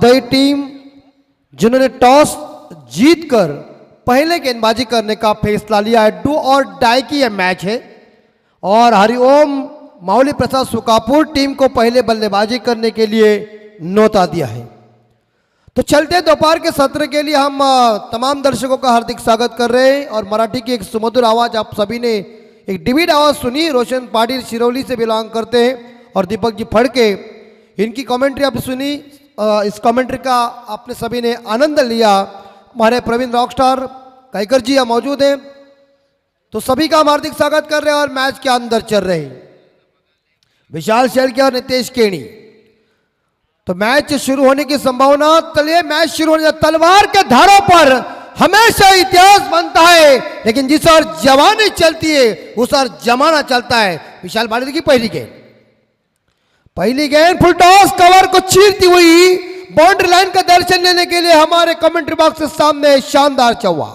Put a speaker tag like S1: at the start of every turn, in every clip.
S1: दही टीम जिन्होंने टॉस जीतकर पहले गेंदबाजी करने का फैसला लिया है। डू और डाई की यह मैच है और हरिओम माउली प्रसाद सुकापुर टीम को पहले बल्लेबाजी करने के लिए न्योता दिया है। तो चलते दोपहर के सत्र के लिए हम तमाम दर्शकों का हार्दिक स्वागत कर रहे हैं और मराठी की एक सुमधुर आवाज आप सभी ने एक डिविड आवाज सुनी। रोशन पाटिल सिरौली से बिलोंग करते हैं और दीपक जी फड़के, इनकी कमेंट्री आप सुनी। इस कमेंट्री का आपने सभी ने आनंद लिया। हमारे प्रवीण रॉकस्टार कैकर जी यहाँ मौजूद हैं, तो सभी का हम हार्दिक स्वागत कर रहे हैं और मैच के अंदर चल रहे हैं विशाल शेल्के और नितेश केणी। तो मैच शुरू होने की संभावना, चलिए मैच शुरू होने, तलवार के धारों पर हमेशा इतिहास बनता है, लेकिन जिस ओर जवानी चलती है उस ओर जमाना चलता है। विशाल पाटिल की पहली गेंद फुल टॉस कवर को चीरती हुई बाउंड्री लाइन का दर्शन लेने के लिए हमारे कमेंट्री बॉक्स के सामने शानदार चौवा।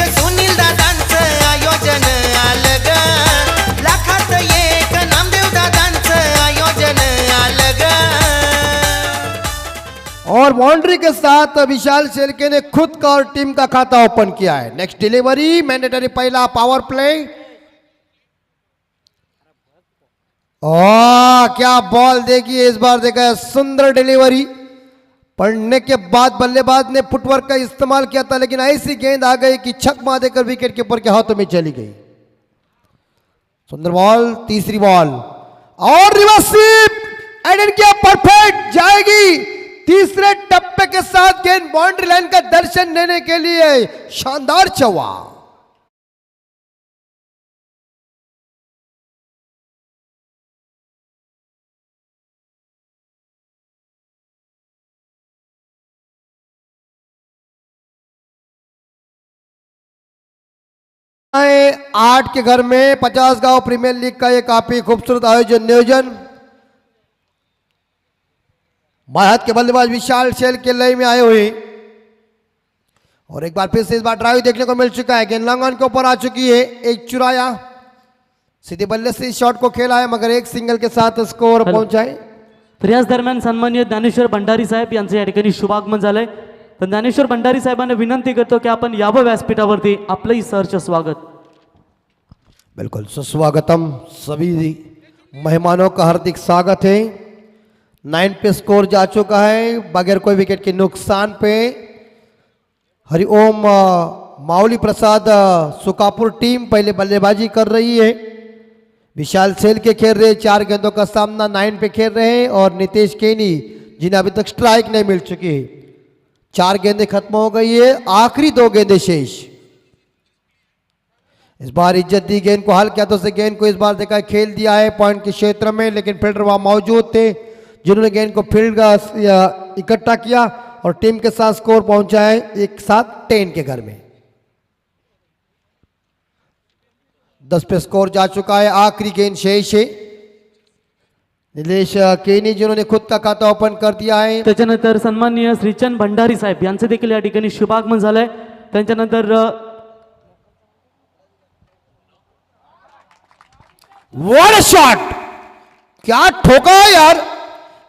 S2: सुनील दादांचं आयोजन आलं ग, लाखात एक नामदेव दादांचं आयोजन आलं ग।
S1: और बाउंड्री के साथ विशाल शेल्के ने खुद का और टीम का खाता ओपन किया है। नेक्स्ट डिलीवरी मैंडेटरी पहला पावर प्ले। क्या बॉल देखिए, इस बार देखा है सुंदर डिलीवरी। पढ़ने के बाद बल्लेबाज ने फुटवर्क का इस्तेमाल किया था, लेकिन ऐसी गेंद आ गई कि छक्का देकर विकेट कीपर के हाथों में चली गई। सुंदर बॉल, तीसरी बॉल और रिवर्स स्वीप एडेड किया, परफेक्ट जाएगी। तीसरे टप्पे के साथ गेंद बाउंड्री लाइन का दर्शन लेने के लिए शानदार चौवा। आठ के घर में 50 गांव प्रीमियर लीग का ये काफी खूबसूरत नियोजन। बाएं हाथ के बल्लेबाज विशाल शेल्के लय में आए हुए और एक बार फिर से इस बार ड्राइव देखने को मिल चुका है। गेंद लॉन्ग के ऊपर आ चुकी है, एक चुराया, सीधे बल्ले से शॉट को खेला है मगर एक सिंगल के साथ स्कोर पहुंचाए।
S3: तर याच दरम्यान सन्माननीय ज्ञानेश्वर भंडारी साहेब यांचं या ठिकाणी शुभागमन झालंय। तर ज्ञानेश्वर भंडारी साहेबांना विनंती करतो की आपण यावं व्यासपीठावरती, आपलंही सहर्ष स्वागत।
S1: बिल्कुल सुस्वागतम, सभी मेहमानों का हार्दिक स्वागत है। 9 पे स्कोर जा चुका है बगैर कोई विकेट के नुकसान पे। हरिओम माउली प्रसाद सुकापुर टीम पहले बल्लेबाजी कर रही है। विशाल शेल्के खेल रहे, 4 गेंदों का सामना 9 पे खेल रहे हैं और नितेश केनी जिन्हें अभी तक स्ट्राइक नहीं मिल चुकी है। 4 गेंदें खत्म हो गई है, आखिरी 2 गेंदें शेष। इस बार इज्जत दी गेंद को, हल्के हाथों से गेंद को इस बार देखा खेल दिया है पॉइंट के क्षेत्र में, लेकिन फील्डर वहां मौजूद थे जिन्होंने गेंद को फील्ड इकट्ठा किया और टीम के साथ स्कोर पहुंचा है एक साथ 10 के घर में। 10 पे स्कोर जा चुका है, आखिरी गेंद शेष है। निलेश केनी जिन्होंने खुद का खाता ओपन कर दिया है।
S3: त्याच्यानंतर सन्माननीय श्रीचंद भंडारी साहेब यांचे देखील या ठिकाणी शुभागमन झालंय। त्यांच्यानंतर
S1: व्हाट शॉट, क्या ठोका यार,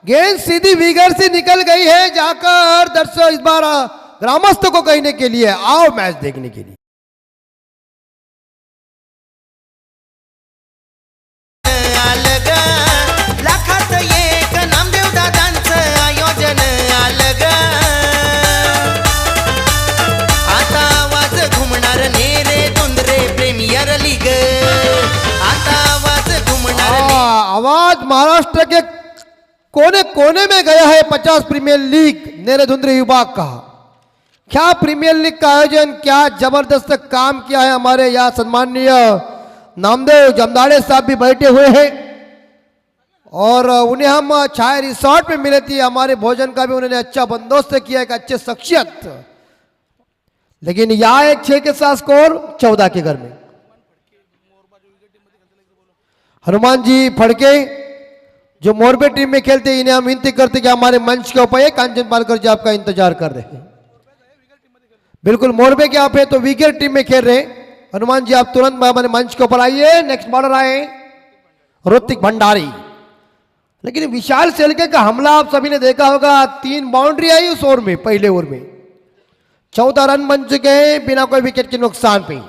S1: गेंद सीधी विगर से निकल गई है जाकर दर्शक इस बार ग्रामस्थों को कहने के लिए आओ मैच देखने के लिए।
S2: आलं ग, लाखात एक नामदेव दादांचं आयोजन आलं ग। आता आवाज घुमणार नेरे दुंदरे प्रीमियर लीग, आता आवाज घुमणार।
S1: आवाज महाराष्ट्र के कोने कोने में गया है 50 प्रीमियर लीग नेरेधुंद्री विभाग का। क्या प्रीमियर लीग का आयोजन, क्या जबरदस्त काम किया है। हमारे यहाँ सम्माननीय नामदेव जमदाड़े साहब भी बैठे हुए हैं और उन्हें हम छाया रिसोर्ट में मिले थे। हमारे भोजन का भी उन्होंने अच्छा बंदोबस्त किया, एक अच्छे शख्सियत। लेकिन यहाँ एक 6 के साथ स्कोर 14 के घर में। हनुमान जी फड़के जो मोरबे टीम में खेलते हैं, इन्हें हम विनती करते कि हमारे मंच के ऊपर कांचन पालकर जी आपका इंतजार कर रहे हैं। बिल्कुल मोरबे के आप है तो विकेट टीम में खेल रहे हैं। हनुमान जी आप तुरंत हमारे मंच के ऊपर आइए। नेक्स्ट बॉलर आए ऋतिक भंडारी। लेकिन विशाल शेलके का हमला आप सभी ने देखा होगा, 3 बाउंड्री आई उस ओवर में, पहले ओवर में 14 रन बन चुके हैं बिना कोई विकेट के नुकसान पे।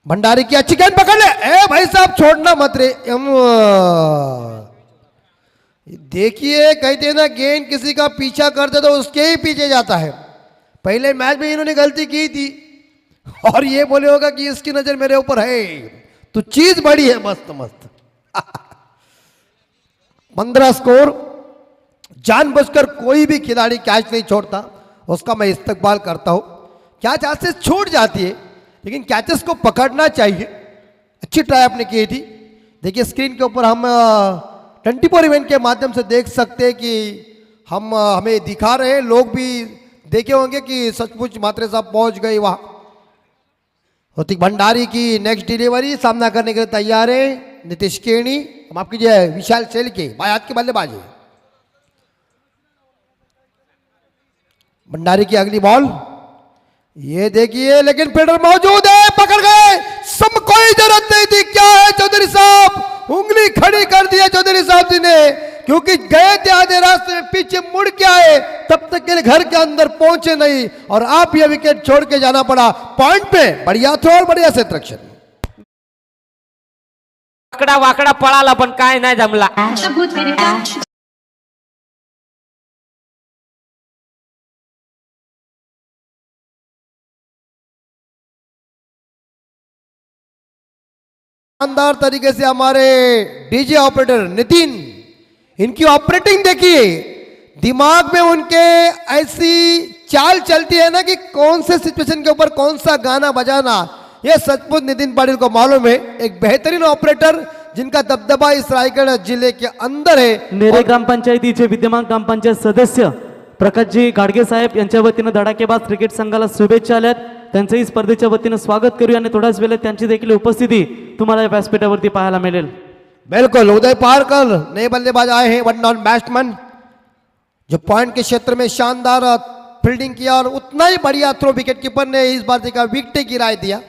S1: भंडारी की अच्छी गेंद पकड़ ले, ए भाई साहब छोड़ना मत रे। देखिए कहते हैं ना, गेंद किसी का पीछा करते तो उसके ही पीछे जाता है। पहले मैच में इन्होंने गलती की थी और ये बोले होगा कि इसकी नजर मेरे ऊपर है, तो चीज बड़ी है मस्त मस्त। 15 स्कोर। जानबूझकर कोई भी खिलाड़ी कैच नहीं छोड़ता, उसका मैं इस्तकबाल करता हूं। कैच हाथ से छूट जाती है लेकिन कैचेस को पकड़ना चाहिए। अच्छी ट्राई आपने की थी। देखिए स्क्रीन के ऊपर हम 24 इवेंट के माध्यम से देख सकते हैं कि हम हमें दिखा रहे हैं, लोग भी देखे होंगे कि सचमुच मात्रे साहब पहुंच गए वहां। ऋतिक भंडारी की नेक्स्ट डिलीवरी सामना करने के लिए तैयार है नीतीश केणी। माफ कीजिए विशाल शेलके, भाई हाथ की बल्लेबाजी। भंडारी की अगली बॉल, ये देखिए लेकिन फील्डर मौजूद है, पकड़ गए। सम कोई जरूरत नहीं थी। क्या है चौधरी साहब, उंगली खड़ी कर दिया चौधरी साहब जी ने, क्योंकि गए थे आधे रास्ते में, पीछे मुड़ के आए, तब तक के लिए घर के अंदर पहुंचे नहीं और आप ये विकेट छोड़ के जाना पड़ा। पॉइंट पे बढ़िया थ्रो और बढ़िया क्षेत्ररक्षण।
S4: वाकडा वाकडा पळाला पण काय नाही जमला.
S1: शानदार तरीके से हमारे डीजे ऑपरेटर नितिन, इनकी ऑपरेटिंग देखिए, दिमाग में उनके ऐसी चाल चलती है ना कि कौन से सिचुएशन के ऊपर कौन सा गाना बजाना, ये सचमुच नितिन पाटिल को मालूम है। एक बेहतरीन ऑपरेटर जिनका दबदबा इस रायगढ़ जिले के अंदर है।
S3: नेरे ग्रामपंचायतीचे विद्यमान ग्रामपंचायत सदस्य प्रकाशजी गाडगे साहेब यांच्या वतीनं धडाकेबाज क्रिकेट संघाला शुभेच्छा आल्यात. त्यांचंही स्पर्धेच्या वतीनं स्वागत करूया आणि थोड्याच वेळेत त्यांची देखील उपस्थिती तुम्हाला या व्यासपीठावरती पाहायला मिळेल.
S1: बिल्कुल, उदय पारकर नए बल्लेबाज आए हैं, वन डाउन बैट्समैन, जो पॉइंट के क्षेत्र में शानदार फील्डिंग किया और उतना ही बढ़िया थ्रो विकेट कीपर ने इस बार देखा विकेट गिराए दिया।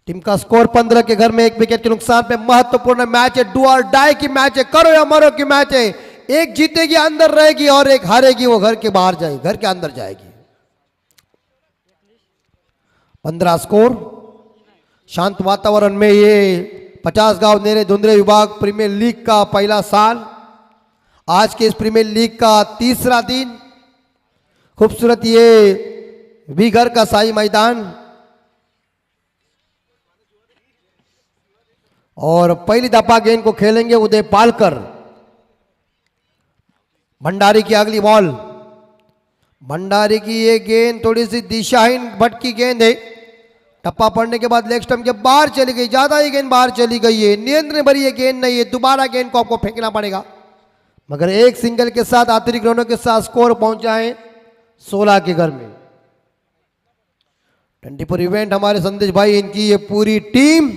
S1: टीम का स्कोर 15 के घर में 1 विकेट के नुकसान पे। महत्वपूर्ण मैच है, डू और डाई की मैच है, करो या मरो की मैच है। एक जीतेगी अंदर रहेगी और एक हारेगी वो घर के बाहर जाएगी, घर के अंदर जाएगी। 15 स्कोर। शांत वातावरण में ये 50 गांव नेरे धुंधरे विभाग प्रीमियर लीग का पहला साल, आज के इस प्रीमियर लीग का तीसरा दिन। खूबसूरत ये वीगर का शाही मैदान और पहली दफा गेंद को खेलेंगे उदय पालकर। भंडारी की अगली बॉल, भंडारी की ये गेंद थोड़ी सी दिशाहीन भटकी गेंद है, टप्पा पड़ने के बाद लेग स्टंप के बाहर चली गई, ज्यादा ही गेंद बाहर चली गई है, नियंत्रण भरी ये गेंद नहीं है, दोबारा गेंद को आपको फेंकना पड़ेगा। मगर एक सिंगल के साथ अतिरिक्त रनों के साथ स्कोर पहुंचा है 16 के घर में। 24 इवेंट हमारे संदेश भाई, इनकी ये पूरी टीम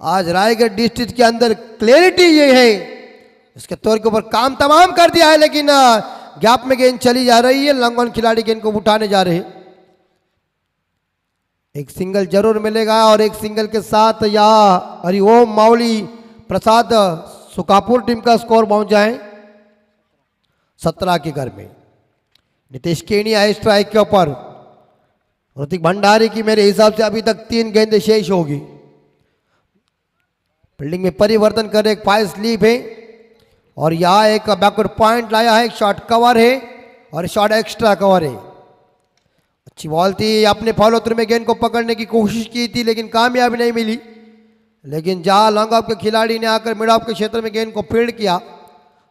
S1: आज रायगढ़ डिस्ट्रिक्ट के अंदर क्लैरिटी ये है, इसके तौर के ऊपर काम तमाम कर दिया है, लेकिन गैप में गेंद चली जा रही है, लंगन खिलाड़ी गेंद को उठाने जा रहे हैं। एक सिंगल जरूर मिलेगा और एक सिंगल के साथ या हरिओम माउली प्रसाद सुकापुर टीम का स्कोर पहुंच जाए 17 के घर में। नीतीश केणी आए स्ट्राइक के ऊपर। ऋतिक भंडारी की मेरे हिसाब से अभी तक 3 गेंदें शेष होगी। फील्डिंग में परिवर्तन कर एक 5 स्लीप है और यहाँ एक बैकवर्ड पॉइंट लाया है, एक शॉर्ट कवर है और शॉर्ट एक्स्ट्रा कवर है। अच्छी बॉल थी, अपने फॉलो थ्रू में गेंद को पकड़ने की कोशिश की थी लेकिन कामयाबी नहीं मिली। लेकिन जहाँ लॉन्ग ऑफ के खिलाड़ी ने आकर मिड ऑफ के क्षेत्र में गेंद को फील्ड किया,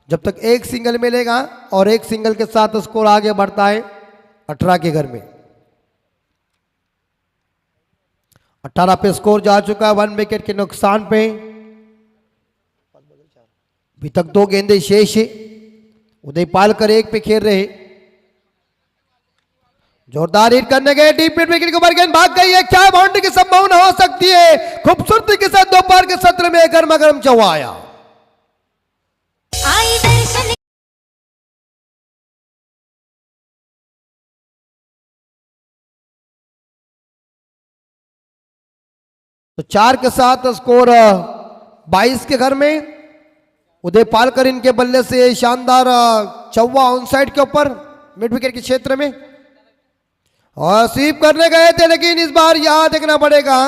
S1: जब तक एक सिंगल मिलेगा और एक सिंगल के साथ स्कोर आगे बढ़ता है 18 के घर में। 18 पे स्कोर जा चुका है 1 विकेट के नुकसान पे। अभी तक 2 गेंदें शेष है। उदय पालकर 1 पे खेल रहे, जोरदार हिट करने गए, डीप मिड विकेट के ऊपर गेंद भाग गई है, क्या बाउंड्री की संभावना हो सकती है? खूबसूरती के साथ दोपहर के सत्र में गर्मा गर्म चौवा आया। तो 4 के साथ स्कोर 22 के घर में उदय पालकर इनके बल्ले से शानदार चौवा ऑन साइड के ऊपर मिड विकेट के क्षेत्र में और स्वीप करने गए थे, लेकिन इस बार यहां देखना पड़ेगा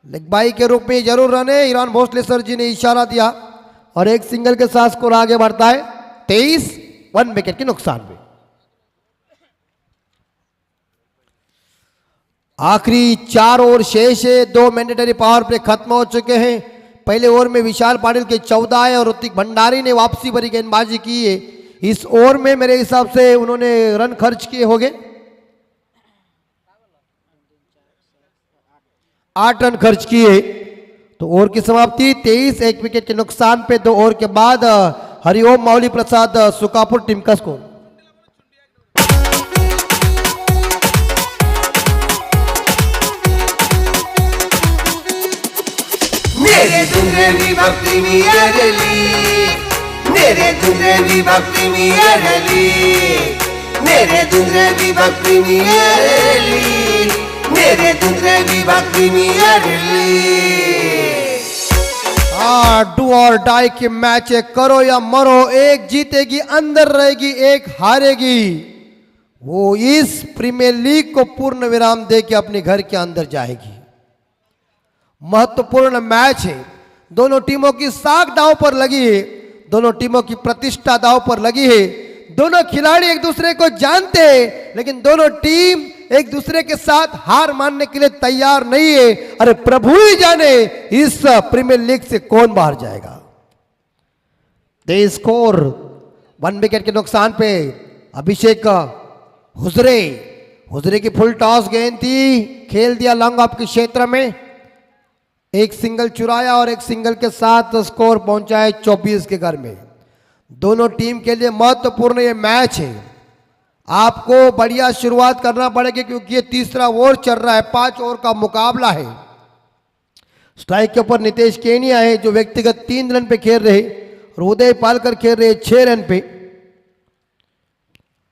S1: लेग बाई के रूप में जरूर रन है। ईरान भोसले सर जी ने इशारा दिया और एक सिंगल के साथ स्कोर आगे बढ़ता है 23, 1 विकेट के नुकसान में। आखिरी 4 ओवर शेष है, 2 मैंडेटरी पावर प्ले खत्म हो चुके हैं। पहले ओवर में विशाल पाटिल के 14 है और ऋतिक भंडारी ने वापसी भरी गेंदबाजी की है। इस ओवर में मेरे हिसाब से उन्होंने रन खर्च किए होंगे, 8 रन खर्च किए। तो ओवर की समाप्ति 23, 1 विकेट के नुकसान पे 2 ओवर के बाद हरिओम माउली प्रसाद सुकापुर टीम का स्कोर।
S5: मेरे दुंगे विभक्ति प्रीमियर लीग, मेरे दुंगे विभक्ति प्रीमियर लीग, मेरे दुंगे विभक्ति प्रीमियर लीग, मेरे दुंगे विभक्ति प्रीमियर लीग।
S1: हाँ, डू और डाई के मैच है, करो या मरो, एक जीतेगी अंदर रहेगी, एक हारेगी वो इस प्रीमियर लीग को पूर्ण विराम दे के अपने घर के अंदर जाएगी। महत्वपूर्ण मैच है, दोनों टीमों की साख दांव पर लगी है, दोनों टीमों की प्रतिष्ठा दांव पर लगी है। दोनों खिलाड़ी एक दूसरे को जानते हैं, लेकिन दोनों टीम एक दूसरे के साथ हार मानने के लिए तैयार नहीं है। अरे प्रभु ही जाने इस प्रीमियर लीग से कौन बाहर जाएगा। दे स्कोर 1 विकेट के नुकसान पे अभिषेक हुजरे की फुल टॉस गेंद थी, खेल दिया लॉन्ग ऑफ के क्षेत्र में, एक सिंगल चुराया और एक सिंगल के साथ स्कोर पहुंचा है 24 के घर में। दोनों टीम के लिए महत्वपूर्ण ये मैच है, आपको बढ़िया शुरुआत करना पड़ेगी क्योंकि ये तीसरा ओवर चल रहा है, 5 ओवर का मुकाबला है। स्ट्राइक के ऊपर नितेश केनिया है जो व्यक्तिगत 3 रन पे खेल रहे और उदय पालकर खेल रहे 6 रन पे।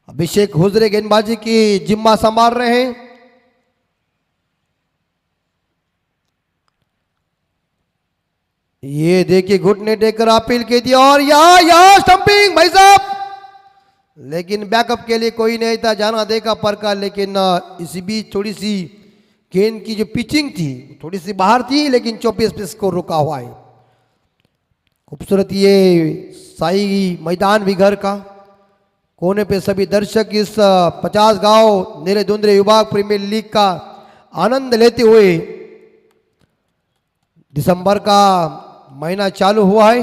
S1: अभिषेक हुजरे गेंदबाजी की जिम्मा संभाल रहे हैं। ये देखिए घुटने टेकर अपील की थी और यहां स्टंपिंग भाई साहब, लेकिन बैकअप के लिए कोई नहीं था, जाना देखा परका, लेकिन इसी बीच थोड़ी सी गेंद की जो पिचिंग थी थोड़ी सी बाहर थी, लेकिन 24 पे स्कोर रुका हुआ है। खूबसूरत ये साई मैदान भी घर का कोने पे सभी दर्शक इस 50 गांव नीले धुंधले विभाग प्रीमियर लीग का आनंद लेते हुए, दिसंबर का महीना चालू हुआ है।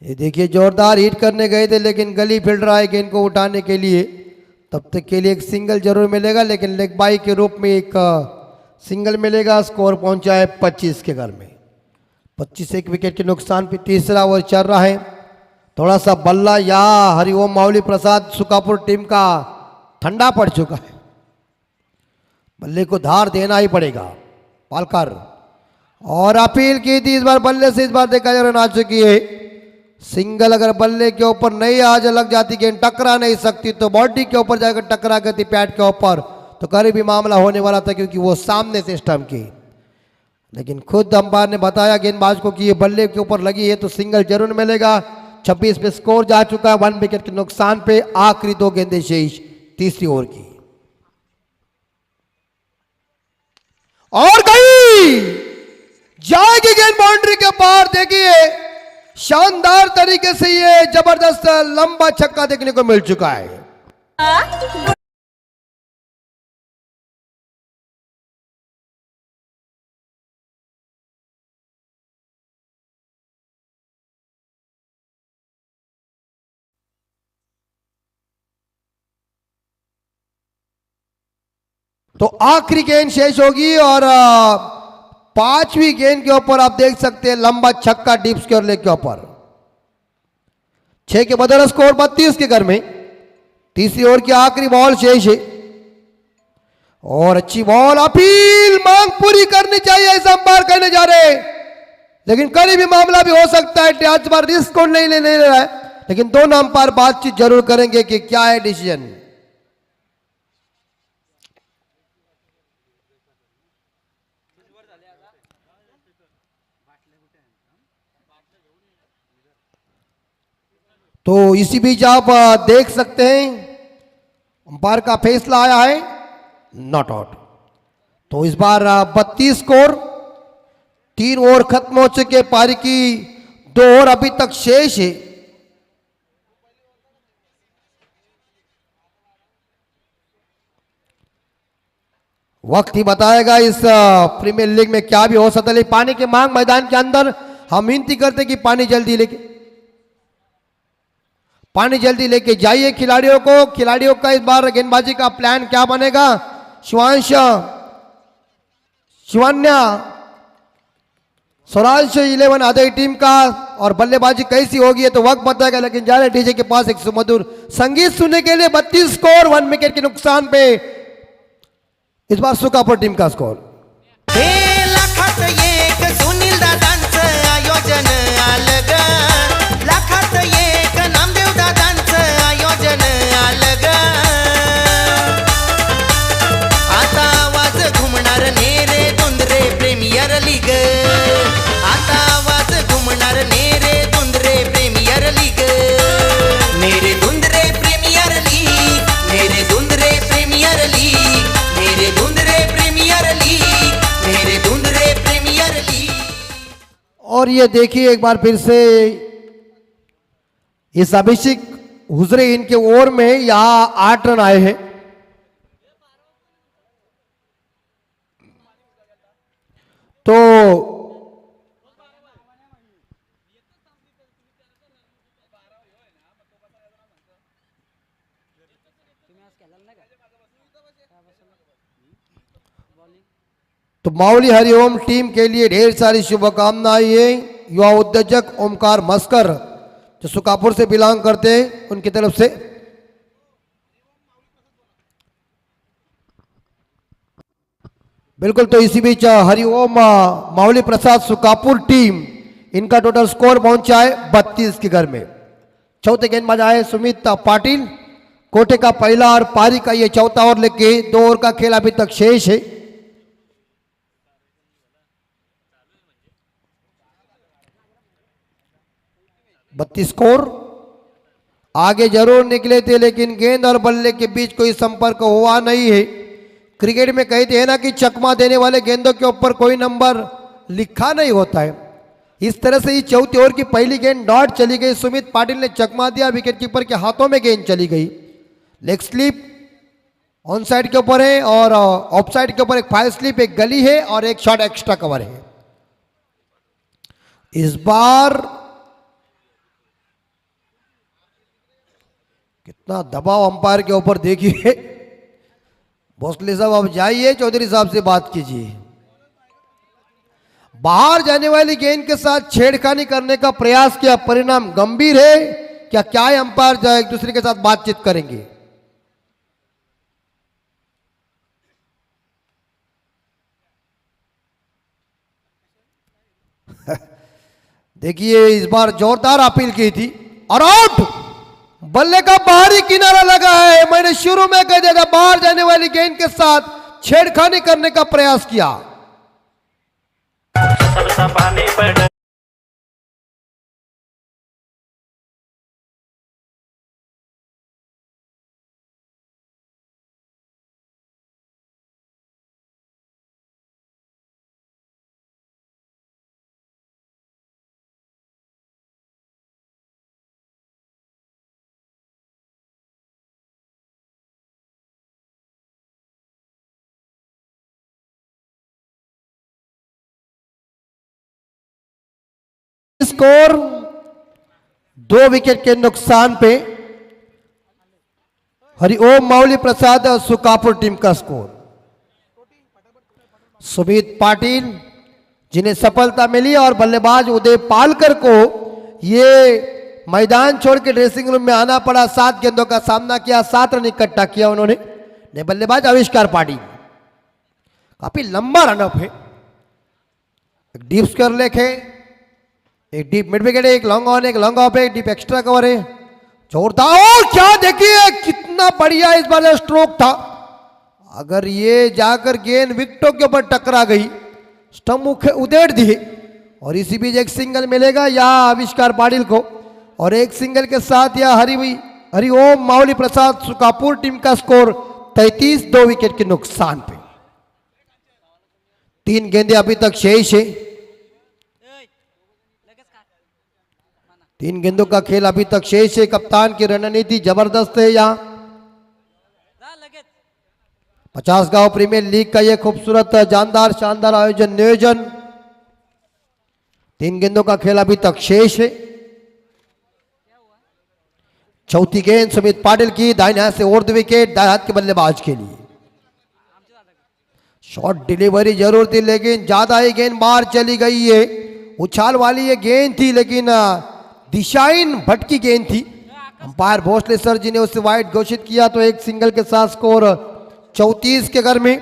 S1: ये देखिए जोरदार हिट करने गए थे, लेकिन गली फिर रहा है गेंद को उठाने के लिए। तब तक के लिए एक सिंगल जरूर मिलेगा, लेकिन लेग बाई के रूप में एक सिंगल मिलेगा। स्कोर पहुंचा है 25 के घर में, 25 1 विकेट के नुकसान पे तीसरा ओवर चल रहा है। थोड़ा सा बल्ला या हरिओम माउली प्रसाद सुकापुर टीम का ठंडा पड़ चुका है, बल्ले को धार देना ही पड़ेगा। पालकर और अपील की थी इस बार बल्ले से, इस बार देखा जा रहा आ चुकी है। सिंगल अगर बल्ले के ऊपर नहीं आज लग जाती, गेंद टकरा नहीं सकती, तो बॉडी के ऊपर जाकर टकरा गई थी पैड के ऊपर, तो करीबी मामला होने वाला था क्योंकि वो सामने से स्टंप की। लेकिन खुद अंपायर ने बताया गेंदबाज को कि ये बल्ले के ऊपर लगी है तो सिंगल जरूर मिलेगा। 26 पे स्कोर जा चुका है 1 विकेट के नुकसान पे। आखिरी 2 गेंदें शेष तीसरी ओवर की, और गई जाएगी गेंद बाउंड्री के बाहर। देखिए शानदार तरीके से ये जबरदस्त लंबा छक्का देखने को मिल चुका है। तो आखिरी गेंद शेष होगी और 5वीं गेंद के ऊपर आप देख सकते हैं लंबा छक्का डीप स्क्वायर लेग के ऊपर। 6 के बदले स्कोर 32 के घर में। तीसरी ओवर की आखिरी बॉल शेष है और अच्छी बॉल, अपील मांग पूरी करनी चाहिए ऐसा अंपायर कहने जा रहे हैं, लेकिन करीबी मामला भी हो सकता है। आज बार रिस्क नहीं ले रहा है, लेकिन दोनों अंपायर बातचीत जरूर करेंगे कि क्या है डिसीजन। तो इसी बीच आप देख सकते हैं अंपायर का फैसला आया है नॉट आउट। तो इस बार 32 स्कोर, 3 ओवर खत्म हो चुके, पारी की 2 ओवर अभी तक शेष है। वक्त ही बताएगा इस प्रीमियर लीग में क्या भी हो सकता है। पानी की मांग मैदान के अंदर, हम विनती करते कि पानी जल्दी लेके जाइए खिलाड़ियों को। खिलाड़ियों का इस बार गेंदबाजी का प्लान क्या बनेगा? शिवान्या, स्वराज 11 आधे टीम का, और बल्लेबाजी कैसी होगी तो वक्त बताएगा। लेकिन जा रहे डीजे के पास एक सुमधुर संगीत सुनने के लिए। 32 स्कोर, 1 विकेट के नुकसान पे इस बार सुकापूर टीम का स्कोर।
S2: हे लाखात एक सुनील दादांचं आयोजन आलं ग, लाखात एक नामदेव दादांचं आयोजन आलं ग। आता आवाज घुमणार नेरे दुंदरे प्रीमियर लीग, आता आवाज घुमणार नेरे दुंदरे प्रीमियर लीग। नेरे दुंदरे प्रीमियर लीग, नेरे दुंदरे प्रीमियर लीग, मेरे दुंदरे प्रीमियर लीग, मेरे दुंदरे प्रीमियर लीग।
S1: और ये देखिए एक बार फिर से इस अभिषेक हुजरे इनके ओवर में यहां 8 रन आए हैं। तो माउली हरिओम टीम के लिए ढेर सारी शुभकामनाएं हैं। युवा उद्योजक ओमकार मस्कर जो सुकापुर से बिलोंग करते हैं उनकी तरफ से। बिल्कुल, तो इसी बीच हरिओम माउली प्रसाद सुकापुर टीम, इनका टोटल स्कोर पहुंचा है 32 के घर में। चौथे गेंदबाज आए सुमित पाटिल, कोटे का पहला और पारी का ये चौथा ओवर लेके 2 ओवर का खेल अभी तक शेष है। बत्तीस स्कोर, आगे जरूर निकले थे लेकिन गेंद और बल्ले के बीच कोई संपर्क हुआ नहीं है। क्रिकेट में कहते हैं ना कि चकमा देने वाले गेंदों के ऊपर कोई नंबर लिखा नहीं होता है। इस तरह से ही चौथी ओवर की पहली गेंद डॉट चली गई, सुमित पाटिल ने चकमा दिया, विकेटकीपर के हाथों में गेंद चली गई। लेग स्लिप ऑन साइड के ऊपर है और ऑफ साइड के ऊपर एक फायर स्लिप, एक गली है और एक शॉट एक्स्ट्रा कवर है। इस बार कितना दबाव अंपायर के ऊपर देखिए। भोसले साहब आप जाइए, चौधरी साहब से बात कीजिए। बाहर जाने वाली गेंद के साथ छेड़खानी करने का प्रयास किया, परिणाम गंभीर है। क्या अंपायर एक दूसरे के साथ बातचीत करेंगे? देखिए इस बार जोरदार अपील की थी और आउट। बल्ले का बाहरी किनारा लगा है। मैंने शुरू में कह दिया था, बाहर जाने वाली गेंद के साथ छेड़खानी करने का प्रयास किया। स्कोर 2 विकेट के नुकसान पे हरिओम माउली प्रसाद सुकापुर टीम का स्कोर। सुमित पाटिल जिन्हें सफलता मिली और बल्लेबाज उदय पालकर को ये मैदान छोड़ के ड्रेसिंग रूम में आना पड़ा। 7 गेंदों का सामना किया, 7 रन इकट्ठा किया उन्होंने। ने बल्लेबाज आविष्कार पाटिल, काफी लंबा रनअप है। एक डीप स्क्वायर लेग है, एक डीप मिड विकेट है, एक लॉन्ग ऑन, एक लॉन्ग ऑफ है, एक डीप एक्स्ट्रा कवर है। जोरदार, और क्या देखिए कितना बढ़िया इस बार स्ट्रोक था। अगर ये जाकर गेंद विकेटों के ऊपर टकरा गई, स्टंप उधेड़ दिए और इसी बीच एक सिंगल मिलेगा या आविष्कार पाटिल को और एक सिंगल के साथ यह हरिओम माउली प्रसाद सुकापुर टीम का स्कोर 33, 2 विकेट के नुकसान पे। 3 गेंदें अभी तक शेष है। 3 गेंदों का खेल अभी तक शेष है। कप्तान की रणनीति जबरदस्त है। यहाँ 50 गांव प्रीमियर लीग का यह खूबसूरत जानदार शानदार आयोजन नियोजन। 3 गेंदों का खेल अभी तक शेष है। चौथी गेंद सुमित पाटिल की दाहिने हाथ से ओवर द विकेट, दाएं हाथ के बल्लेबाज के लिए। शॉर्ट डिलीवरी जरूर थी लेकिन ज्यादा ही गेंद बाहर चली गई है। उछाल वाली ये गेंद थी लेकिन दिशाहीन भटकी गेंद थी। अंपायर भोसले सर जी ने उसे वाइड घोषित किया तो एक सिंगल के साथ स्कोर 34 के घर में।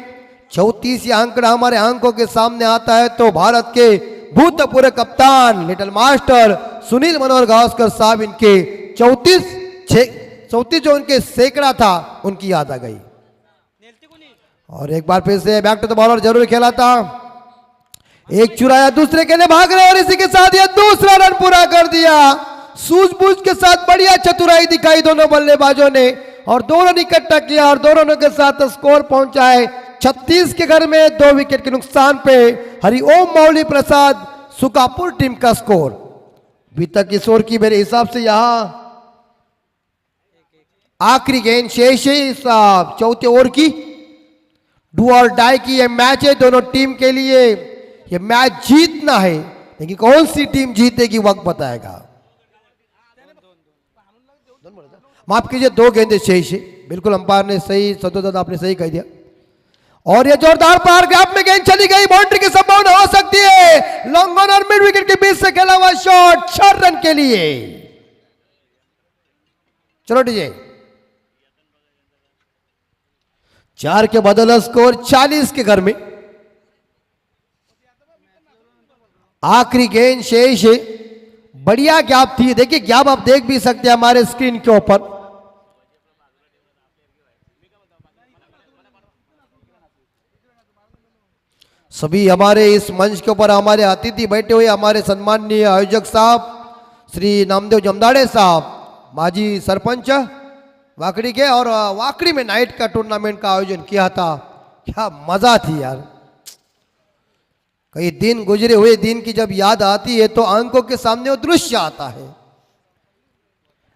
S1: 34 ये आंकड़ा हमारे आंखों के सामने आता है तो भारत के भूतपूर्व कप्तान लिटिल मास्टर सुनील मनोहर गावस्कर साहब इनके 34 जो उनके सैकड़ा था उनकी याद आ गई। और एक बार फिर से बैक टू द बॉलर जरूर खेला था। एक चुराया दूसरे के लिए भाग रहे और इसी के साथ यह दूसरा रन पूरा कर दिया। सूझबूझ के साथ बढ़िया चतुराई दिखाई दोनों बल्लेबाजों ने और 2 रन इकट्ठा किया और 2 रनों के साथ स्कोर पहुंचा है 36 के घर में 2 विकेट के नुकसान पे। हरिओम माउली प्रसाद सुकापुर टीम का स्कोर अभी तक इस ओवर की मेरे हिसाब से यहां आखिरी गेंद शेष है इस चौथे ओवर की। डू और डाई की यह मैच है दोनों टीम के लिए। यह मैच जीतना है लेकिन कौन सी टीम जीतेगी वक्त बताएगा। माफ कीजिए 2 गेंदें शेष है। बिल्कुल अंपायर ने सही, सदोदत्त आपने सही कह दिया। और यह जोरदार पार गैप में गेंद चली गई। बाउंड्री की संभावना हो सकती है। लॉन्ग ऑन और मिड विकेट के बीच से खेला हुआ शॉट 4 रन के लिए। चलो डीजे 4 के बदला स्कोर 40 के घर में। आखिरी गेंद शेष है। बढ़िया गैप थी। देखिए गैप आप देख भी सकते हैं हमारे स्क्रीन के ऊपर। सभी हमारे इस मंच के ऊपर हमारे अतिथि बैठे हुए हमारे सम्माननीय आयोजक साहब श्री नामदेव जमदाड़े साहब, माजी सरपंच वाकड़ी के, और वाकड़ी में नाइट का टूर्नामेंट का आयोजन किया था। क्या मजा थी यार। कई दिन गुजरे हुए दिन की जब याद आती है तो आंखों के सामने वो दृश्य आता है।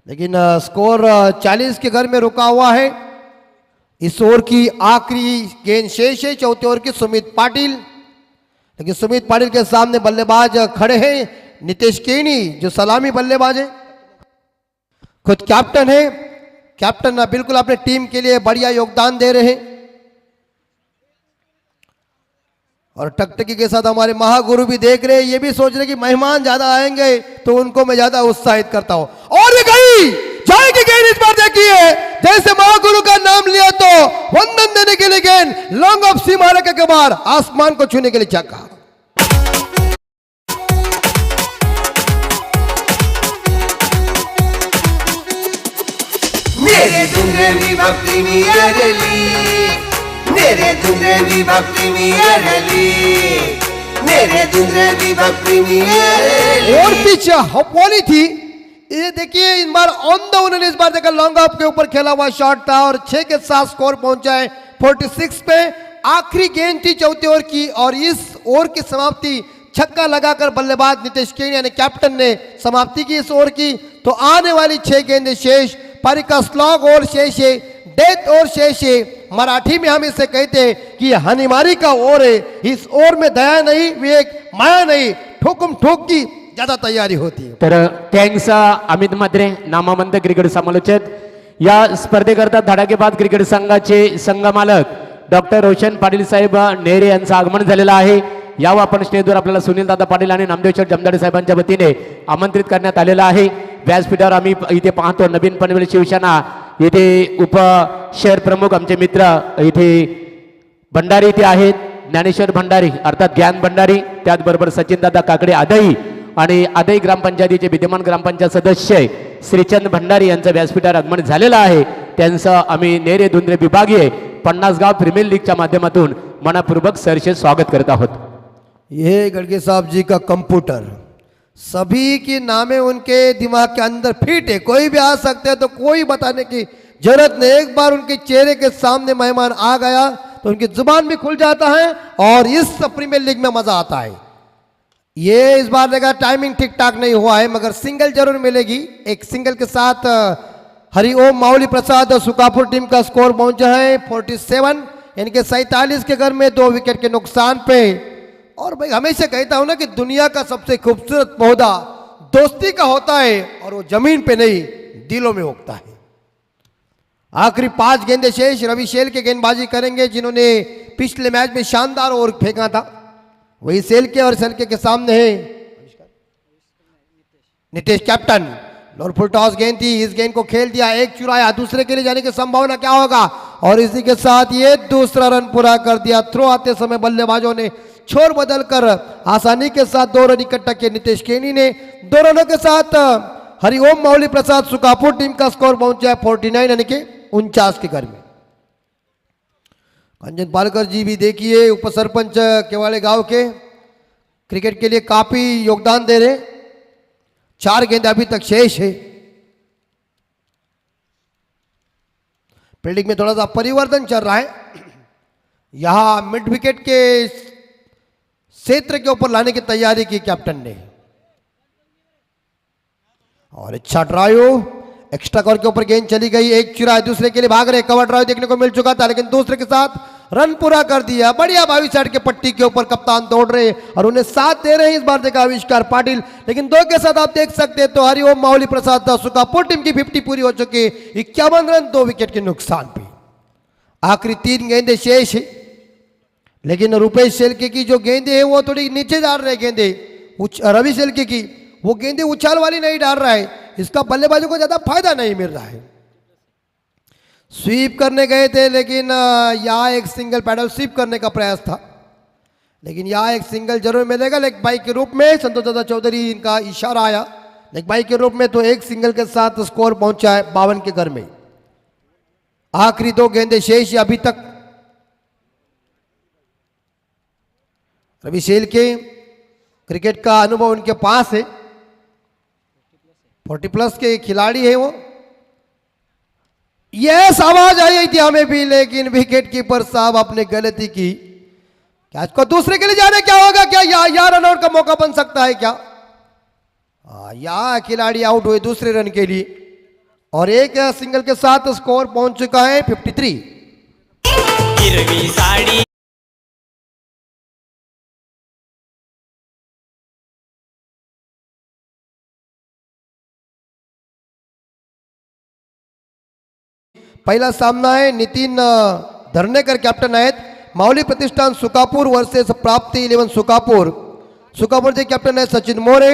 S1: लेकिन स्कोर 40 के घर में रुका हुआ है। इस ओवर की आखिरी गेंद शेष है चौथे ओवर की सुमित पाटिल। लेकिन सुमित पाटिल के सामने बल्लेबाज खड़े हैं नितेश केनी जो सलामी बल्लेबाज है, खुद कैप्टन है। कैप्टन बिल्कुल अपने टीम के लिए बढ़िया योगदान दे रहे हैं। और टकटकी के साथ हमारे महागुरु भी देख रहे हैं। ये भी सोच रहे कि मेहमान ज्यादा आएंगे तो उनको मैं ज्यादा उत्साहित करता हूं। और ये गई जाएगी गेंद इस बार देखिए। जैसे महागुरु का नाम लिया तो वंदन देने के लिए गेंद लॉन्ग ऑफ सीमा रेखा के बाहर आसमान को छूने के लिए छक्का।
S5: मेरे दुंगे विभा प्रीमियर लीग, मेरे दुंगे विभा प्रीमियर लीग, मेरे दुंगे विभा प्रीमियर
S1: और पिच वाली थी। ये देखिए इस बार ऑन द उन्होंने इस बार देखा लॉन्ग ऑफ के ऊपर खेला हुआ शॉट था और 6 के साथ स्कोर पहुंचा है 46 पे। आखिरी गेंद थी चौथे ओवर की और इस ओवर की समाप्ति छक्का लगाकर बल्लेबाज नितेश केनी यानी कैप्टन ने समाप्ति की इस ओवर की। तो आने वाली 6 गेंदें शेष, पारी का स्लॉग ओवर शेष है, डेथ ओवर शेष है। मराठी में हम इसे कहते हैं कि हनीमारी का ओवर है। इस ओवर में दया नहीं, विवेक, माया नहीं, ठोकुम ठोक की ज्यादा तैयारी होती है।
S4: तर थँक्स अमित म्हात्रे, नामवंत क्रिकेट समालोचक। या स्पर्धेकरता धडाकेबाज क्रिकेट संघाचे संघमालक डॉक्टर रोशन पाटील साहेब नेरे यांचं आगमन झालेलं आहे। यावर आपण स्टेजवर आपल्याला सुनील दादा पाटील आणि नामदेवचर जमदाडे साहेबांच्या वतीने आमंत्रित करण्यात आलेलं आहे। व्यासपीठावर आम्ही इथे पाहतो नवीन पनवेल शिवसेना इथे उप शहर प्रमुख आमचे मित्र इथे भंडारी इथे आहेत, ज्ञानेश्वर भंडारी अर्थात ज्ञान भंडारी, त्याचबरोबर सचिन दादा काकडे आदई आणि आदई ग्रामपंचायतीचे विद्यमान ग्रामपंचायत सदस्य श्रीचंद भंडारी यांचं व्यासपीठावर आगमन झालेलं आहे। त्यांचं आम्ही नेरे धुंद्रे विभागीय 50 गाव प्रीमियर लीगच्या माध्यमातून मनापूर्वक सरसे स्वागत करत आहोत।
S1: ये गड़गे साहब जी का कंप्यूटर सभी की नामें उनके दिमाग के अंदर फिट है, कोई भी आ सकते हैं, तो कोई बताने की जरूरत नहीं। एक बार उनके चेहरे के सामने मेहमान आ गया तो उनकी जुबान भी खुल जाता है और इस प्रीमियर लीग में मजा आता है। ये इस बार देखा टाइमिंग ठीक ठाक नहीं हुआ है, मगर सिंगल जरूर मिलेगी। एक सिंगल के साथ हरिओम माउली प्रसाद सुकापुर टीम का स्कोर पहुंचा है 47, यानी कि 47 के घर में 2 विकेट के नुकसान पे। और भाई हमेशा कहता हूं ना कि दुनिया का सबसे खूबसूरत पौधा दोस्ती का होता है और वो जमीन पे नहीं दिलों में उगता है। आखिरी 5 गेंदे शेष। रवि शेल के गेंदबाजी करेंगे, जिन्होंने पिछले मैच में शानदार ओवर फेंका था। वही सेलके और सेलके के सामने है नितेश कैप्टन। लोअर फुल टॉस गेंद थी, इस गेंद को खेल दिया, एक चुराया, दूसरे के लिए जाने की संभावना क्या होगा, और इसी के साथ ये दूसरा रन पूरा कर दिया। थ्रो आते समय बल्लेबाजों ने छोर बदलकर आसानी के साथ 2 रन इकट्ठा किए नितेश केनी ने। 2 रनों के साथ हरिओम माउली प्रसाद सुकापुर टीम का स्कोर पहुंचा है 49, यानी कि 49 के घर में। कंचन पालकर जी भी देखिए उप सरपंच केवाड़े गांव के, क्रिकेट के लिए काफी योगदान दे रहे। 4 गेंद अभी तक शेष है। फील्डिंग में थोड़ा सा परिवर्तन चल रहा है। यहां मिड विकेट के क्षेत्र के ऊपर लाने की तैयारी की कैप्टन ने, और अच्छा ड्राइव, एक्स्ट्रा कवर के ऊपर गेंद चली गई, एक चुरा, दूसरे के लिए भाग रहे, कवर ड्राइव देखने को मिल चुका था, लेकिन दूसरे के साथ रन पूरा कर दिया। बढ़िया भावी साइड के पट्टी के ऊपर कप्तान दौड़ रहे और उन्हें साथ दे रहे हैं इस बार देखा आविष्कार पाटिल। लेकिन 2 के साथ आप देख सकते हैं तो हरिओम माउली प्रसाद सुकापुर टीम की 50 पूरी हो चुकी है। 51 रन 2 विकेट के नुकसान पे। आखिरी 3 गेंदे शेष है, लेकिन रुपेश शेलके की जो गेंदे है वो थोड़ी नीचे डाल रहे गेंदे। रवि शेलके की वो गेंदे उछाल वाली नहीं डाल रहा है, इसका बल्लेबाजों को ज्यादा फायदा नहीं मिल रहा है। स्वीप करने गए थे, लेकिन यहाँ एक सिंगल पैडल स्वीप करने का प्रयास था, लेकिन यहाँ एक सिंगल जरूर मिलेगा लेग बाई के रूप में। संतोष दादा चौधरी इनका इशारा आया लेग बाई के रूप में, तो एक सिंगल के साथ स्कोर पहुंचा है 52 के घर में। आखिरी 2 गेंदे शेष अभी तक। रवि शेल के क्रिकेट का अनुभव उनके पास है, 40+ के खिलाड़ी है वो। यस आवाज आई थी हमें भी, लेकिन विकेट कीपर साहब आपने गलती की। कैच को दूसरे के लिए जाने क्या होगा, क्या या रन आउट का मौका बन सकता है क्या? या खिलाड़ी आउट हुए दूसरे रन के लिए, और एक सिंगल के साथ स्कोर पहुंच चुका है 53।
S2: हिरवी साडी
S1: पहिला सामना है नितीन धर्नेकर कैप्टन आहेत माऊली प्रतिष्ठान सुकापूर वर्सेस प्राप्ती 11 सुकापूर। सुकापूरचे कैप्टन आहेत सचिन मोरे।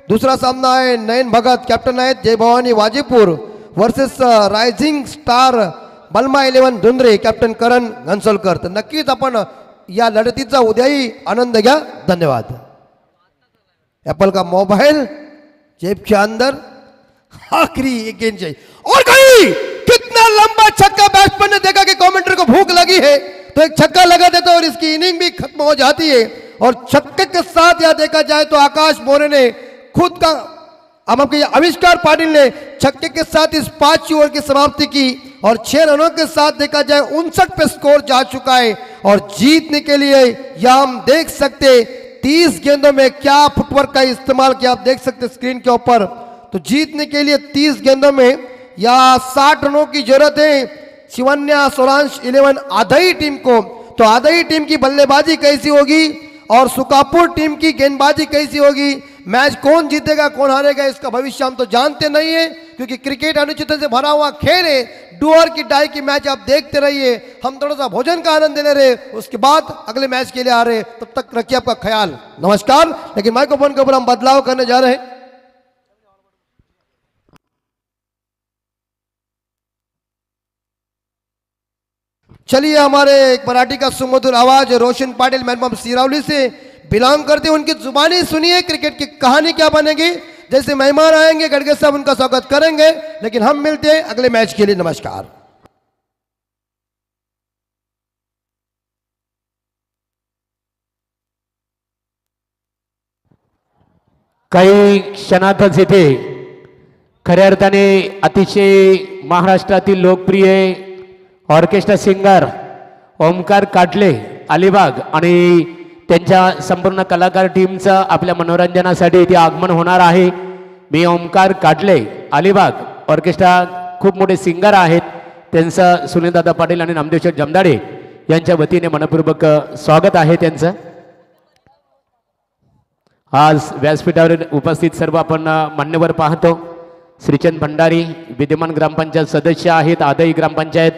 S1: दूसरा सामना है नयन भगत कैप्टन आहेत जय भवानी वाजीपूर वर्सेस रायझिंग स्टार बलमा 11 धुंद्रे कैप्टन करण घनसोलकर। तर नक्कीच आपण या लढतीचा उद्याही आनंद घ्या। धन्यवाद। एप्पल का मोबाइल जेब के अंदर, आखिरी एक गेंद चाहिए और कहीं कितना लंबा छक्का बैट्समैन ने देखा कि कमेंटर को भूख लगी है तो एक छक्का लगा देता और इसकी इनिंग भी खत्म हो जाती है। और छक्के के साथ यह देखा जाए तो आकाश मोरे ने खुद का आपके आविष्कार पाटिल ने छक्के के साथ इस 5 ओवर की समाप्ति की और 6 रनों के साथ देखा जाए 59 पे स्कोर जा चुका है। और जीतने के लिए यह हम देख सकते 30 गेंदों में क्या फुटवर्क का इस्तेमाल किया, आप देख सकते स्क्रीन के ऊपर। तो जीतने के लिए 30 गेंदों में या 60 रनों की जरूरत है शिवन्या सोलांश 11 आधई टीम को। तो आधई टीम की बल्लेबाजी कैसी होगी और सुकापुर टीम की गेंदबाजी कैसी होगी, मैच कौन जीतेगा कौन हारेगा इसका भविष्य हम तो जानते नहीं है, क्योंकि क्रिकेट अनिश्चितता से भरा हुआ खेल है। डू और की डाई की मैच आप देखते रहिए, हम थोड़ा सा भोजन का आनंद ले रहे, उसके बाद अगले मैच के लिए आ रहे। तब तक रखिए आपका ख्याल। नमस्कार। लेकिन माइक्रोफोन के ऊपर हम बदलाव करने जा रहे हैं। चलिए हमारे एक मराठी का सुमधुर आवाज रोशन पाटिल मैनमाम सिरावली से बिलोंग करते हैं, उनकी जुबानी सुनिए क्रिकेट की कहानी क्या बनेगी। जैसे मेहमान आएंगे गड़गे साहब उनका स्वागत करेंगे, लेकिन हम मिलते हैं अगले मैच के लिए। नमस्कार।
S4: काही क्षणातच इथे खऱ्या अर्थाने अतिशय महाराष्ट्रातील लोकप्रिय ऑर्केस्ट्रा सिंगर ओमकार काटले अलिबाग आणि त्यांच्या संपूर्ण कलाकार टीमचं आपल्या मनोरंजनासाठी इथे आगमन होणार आहे. मी ओमकार काटले अलिबाग ऑर्केस्ट्रा खूप मोठे सिंगर आहेत, त्यांचं सुनीलदादा पाटील आणि नामदेव जमदाडे यांच्या वतीने मनपूर्वक स्वागत आहे त्यांचं. आज व्यासपीठावर उपस्थित सर्व आपण मान्यवर पाहतो. श्रीचंद भंडारी विद्यमान ग्रामपंचायत सदस्य आहेत आदई ग्रामपंचायत.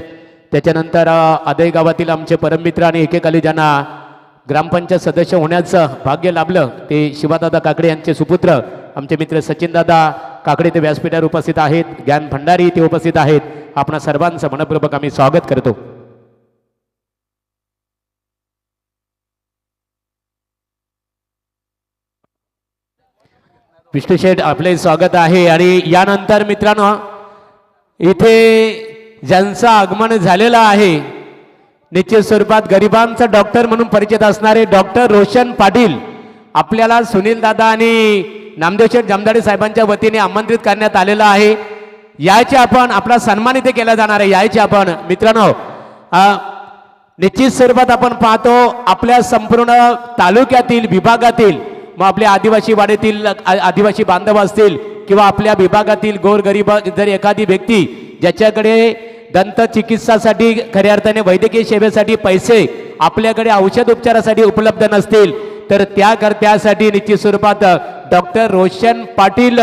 S4: त्याच्यानंतर आदई गावातील आमचे परममित्र आणि एकेकाली ज्यांना ग्रामपंचायत सदस्य होण्याचं भाग्य लाभलं ते शिवादादा काकडे यांचे सुपुत्र आमचे मित्र सचिनदादा काकडे ते व्यासपीठावर उपस्थित आहेत. ज्ञान भंडारी ते उपस्थित आहेत. आपणा सर्वांचं मनपूर्वक आम्ही स्वागत करतो. विष्णू शेठ आपले स्वागत आहे. आणि यानंतर मित्रांनो इथे ज्यांचं आगमन झालेलं आहे निश्चित स्वरूपात गरिबांचा डॉक्टर म्हणून परिचित असणारे डॉक्टर रोशन पाटील आपल्याला सुनील दादा आणि नामदेव शेठ जमदाडे साहेबांच्या वतीने आमंत्रित करण्यात आलेलं आहे. यायचे आपण आपला सन्मान इथे केला जाणार आहे. यायचे आपण मित्रांनो निश्चित स्वरूपात आपण पाहतो आपल्या संपूर्ण तालुक्यातील विभागातील मग आपल्या आदिवासी वाड्यातील आदिवासी बांधव असतील किंवा आपल्या विभागातील गोरगरीब जर एखादी व्यक्ती ज्याच्याकडे दंत चिकित्सासाठी खऱ्या अर्थाने वैद्यकीय सेवेसाठी पैसे आपल्याकडे औषध उपचारासाठी उपलब्ध नसतील तर त्यासाठी निश्चित स्वरूपात डॉक्टर रोशन पाटील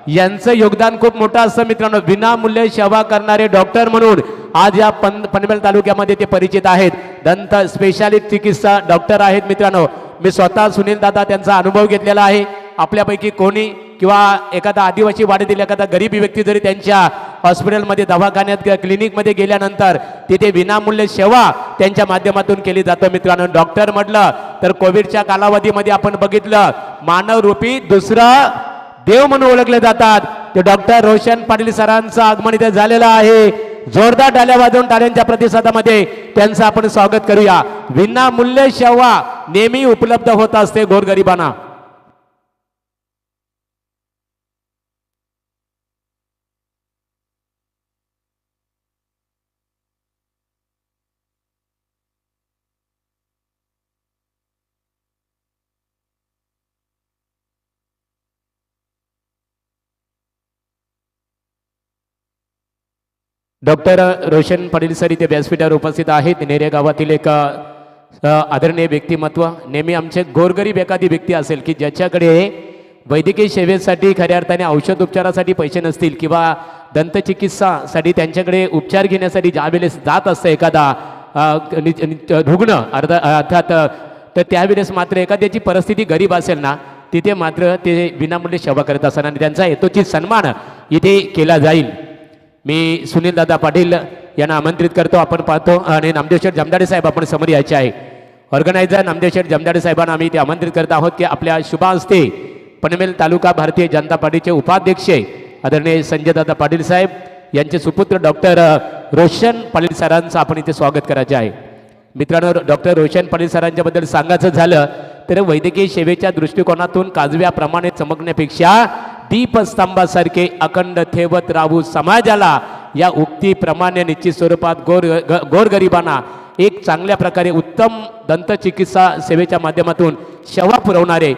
S4: यांचं योगदान खूप मोठं असतं मित्रांनो. विनामूल्य सेवा करणारे डॉक्टर म्हणून आज या पनवेल तालुक्यामध्ये ते परिचित आहेत. दंत स्पेशालिस्ट चिकित्सा डॉक्टर आहेत मित्रांनो. मी स्वतः सुनील दादा त्यांचा अनुभव घेतलेला आहे. आपल्यापैकी कोणी किंवा एखादा आदिवासी वाड्यातील एखादा गरीब व्यक्ती जरी त्यांच्या हॉस्पिटलमध्ये दवाखान्यात क्लिनिकमध्ये गेल्यानंतर तिथे विनामूल्य सेवा त्यांच्या माध्यमातून केली जातो मित्रांनो. डॉक्टर म्हटलं तर कोविडच्या कालावधीमध्ये आपण बघितलं मानवरूपी दुसरा देव म्हणून ओळखले जातात ते डॉक्टर रोशन पाटील सरांचं आगमन इथे झालेलं आहे. जोरदार टाळ्या वाजवून टाळ्यांच्या प्रतिसादामध्ये त्यांचं आपण स्वागत करूया. विनामूल्य सेवा नेहमी उपलब्ध होत असते गोरगरिबांना. डॉक्टर रोशन पाटील सर इथे व्यासपीठावर उपस्थित आहेत. नेरे गावातील एक आदरणीय व्यक्तिमत्व. नेहमी आमचे गोरगरीब एखादी व्यक्ती असेल की ज्याच्याकडे वैद्यकीय सेवेसाठी खऱ्या अर्थाने औषध उपचारासाठी पैसे नसतील किंवा दंतचिकित्सासाठी त्यांच्याकडे उपचार घेण्यासाठी ज्यावेळेस जात असतं एखादा रुग्ण अर्थात तर त्यावेळेस मात्र एखाद्याची परिस्थिती गरीब असेल ना तिथे मात्र ते विनामूल्य सेवा करत असतात आणि त्यांचा यथोचित सन्मान इथे केला जाईल. मी सुनील दादा पाटील यांना आमंत्रित करतो. आपण पाहतो आणि नामदेव शेठ जमदाडे साहेब आपण समोर यायचे आहे. ऑर्गनायझर नामदेव शेठ जमदाडे साहेबांना आम्ही ते आमंत्रित करत आहोत की आपल्या शुभ हस्ते पनवेल तालुका भारतीय जनता पार्टीचे उपाध्यक्ष आदरणीय संजय दादा पाटील साहेब यांचे सुपुत्र डॉक्टर रोशन पाटील सरांचं आपण इथे स्वागत करायचे आहे. मित्रांनो डॉक्टर रोशन पाटील सरांच्या बद्दल सांगायचं झालं तर वैद्यकीय सेवेच्या दृष्टिकोनातून काजव्याप्रमाणे चमकण्यापेक्षा दीपस्तंभासारखे अखंड ठेवत राहू समाजाला या उक्तीप्रमाणे निश्चित स्वरूपात गोरगरिबांना एक चांगल्या प्रकारे उत्तम दंतचिकित्सा सेवेच्या माध्यमातून सेवा पुरवणारे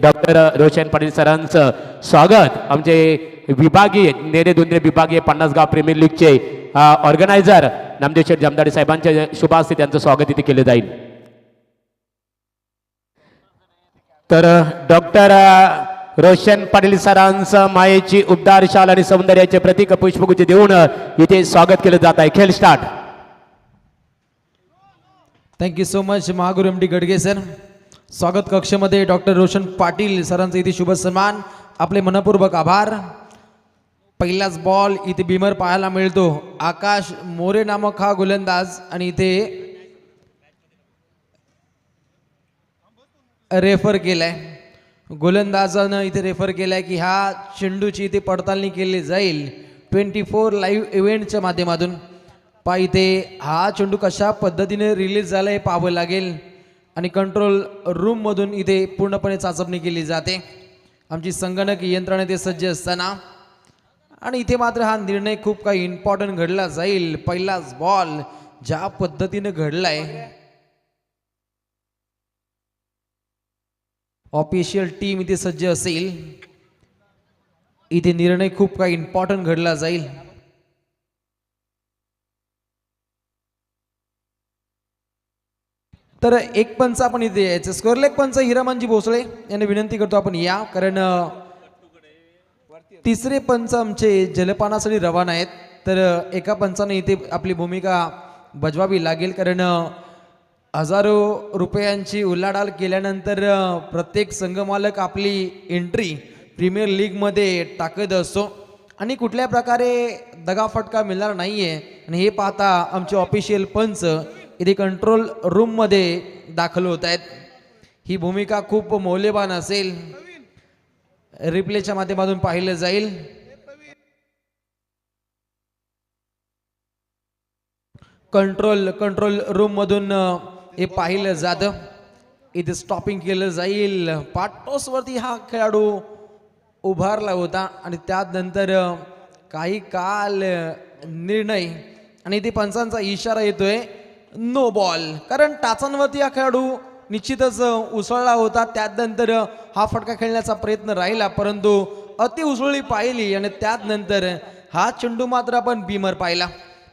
S4: डॉक्टर रोशन पाटील सरांचं स्वागत आमचे विभागीय नेरे दुंद्रे विभागीय 50 गाव प्रीमियर लीगचे ऑर्गनायझर नामदेव शेठ जमदाडे साहेबांच्या शुभ हस्ते त्यांचं स्वागत इथे केले जाईल. तर डॉक्टर रोशन पाटील सरांचं मायेची उबदार शाल आणि सौंदर्याचे प्रतीक पुष्पगुच्छ देऊन इथे स्वागत केलं जात आहे. खेळ start.
S6: Thank you so much Mahaguru M D Gadge sir. स्वागत कक्षमध्ये डॉक्टर रोशन पाटील सरांचा इथे शुभ सन्मान. आपले मनपूर्वक आभार. पहिलाच बॉल इथे बिमर पाहायला मिळतो. आकाश मोरे नामक हा गोलंदाज आणि इथे रेफर केलाय. गोलंदाजानं इथे रेफर केलाय की ह्या चेंडूची इथे पडताळणी केली जाईल 24 लाईव्ह इव्हेंटच्या माध्यमातून. इथे हा चेंडू कशा पद्धतीने रिलीज झाला हे पाहावं लागेल आणि कंट्रोल रूममधून इथे पूर्णपणे चाचपणी केली जाते. आमची संगणक यंत्रणा ते सज्ज असताना आणि इथे मात्र हा निर्णय खूप काही इम्पॉर्टंट घडला जाईल. पहिलाच बॉल ज्या पद्धतीने घडलाय, ऑफिशियल टीम इथे सज्ज असेल, इथे निर्णय खूप काही इम्पॉर्टंट घडला जाईल. तर एक पंच आपण इथे यायचं, स्क्वेअर लेग पंच हिरामनजी भोसले यांना विनंती करतो आपण या, कारण तिसरे पंच आमचे जलपानासाठी रवाना आहेत. तर एका पंचाने इथे आपली भूमिका बजवावी लागेल, कारण हजारो रुपयांची उलाढाल केल्यानंतर प्रत्येक संघमालक आपली एंट्री प्रीमियर लीगमध्ये टाकत असतो आणि कुठल्या प्रकारे दगाफटका मिळणार नाहीये. आणि हे पाहता आमचे ऑफिशियल पंच इथे कंट्रोल रूममध्ये दाखल होत आहेत. ही भूमिका खूप मौल्यवान असेल, रिप्लेच्या माध्यमातून पाहिलं जाईल. कंट्रोल रूम मधून हे पाहिलं जातं. इथे स्टॉपिंग केलं जाईल. पाटोसवरती हा खेळाडू उभारला होता आणि त्यानंतर काही काल निर्णय आणि इथे पंचांचा इशारा येतोय नो बॉल, कारण टाचांवरती हा खेळाडू निश्चितच उसळला होता. त्यानंतर हा फटका खेळण्याचा प्रयत्न राहिला, परंतु अति उसळी पाहिली आणि त्यानंतर हा चेंडू मात्र आपण बीमर पाहिला.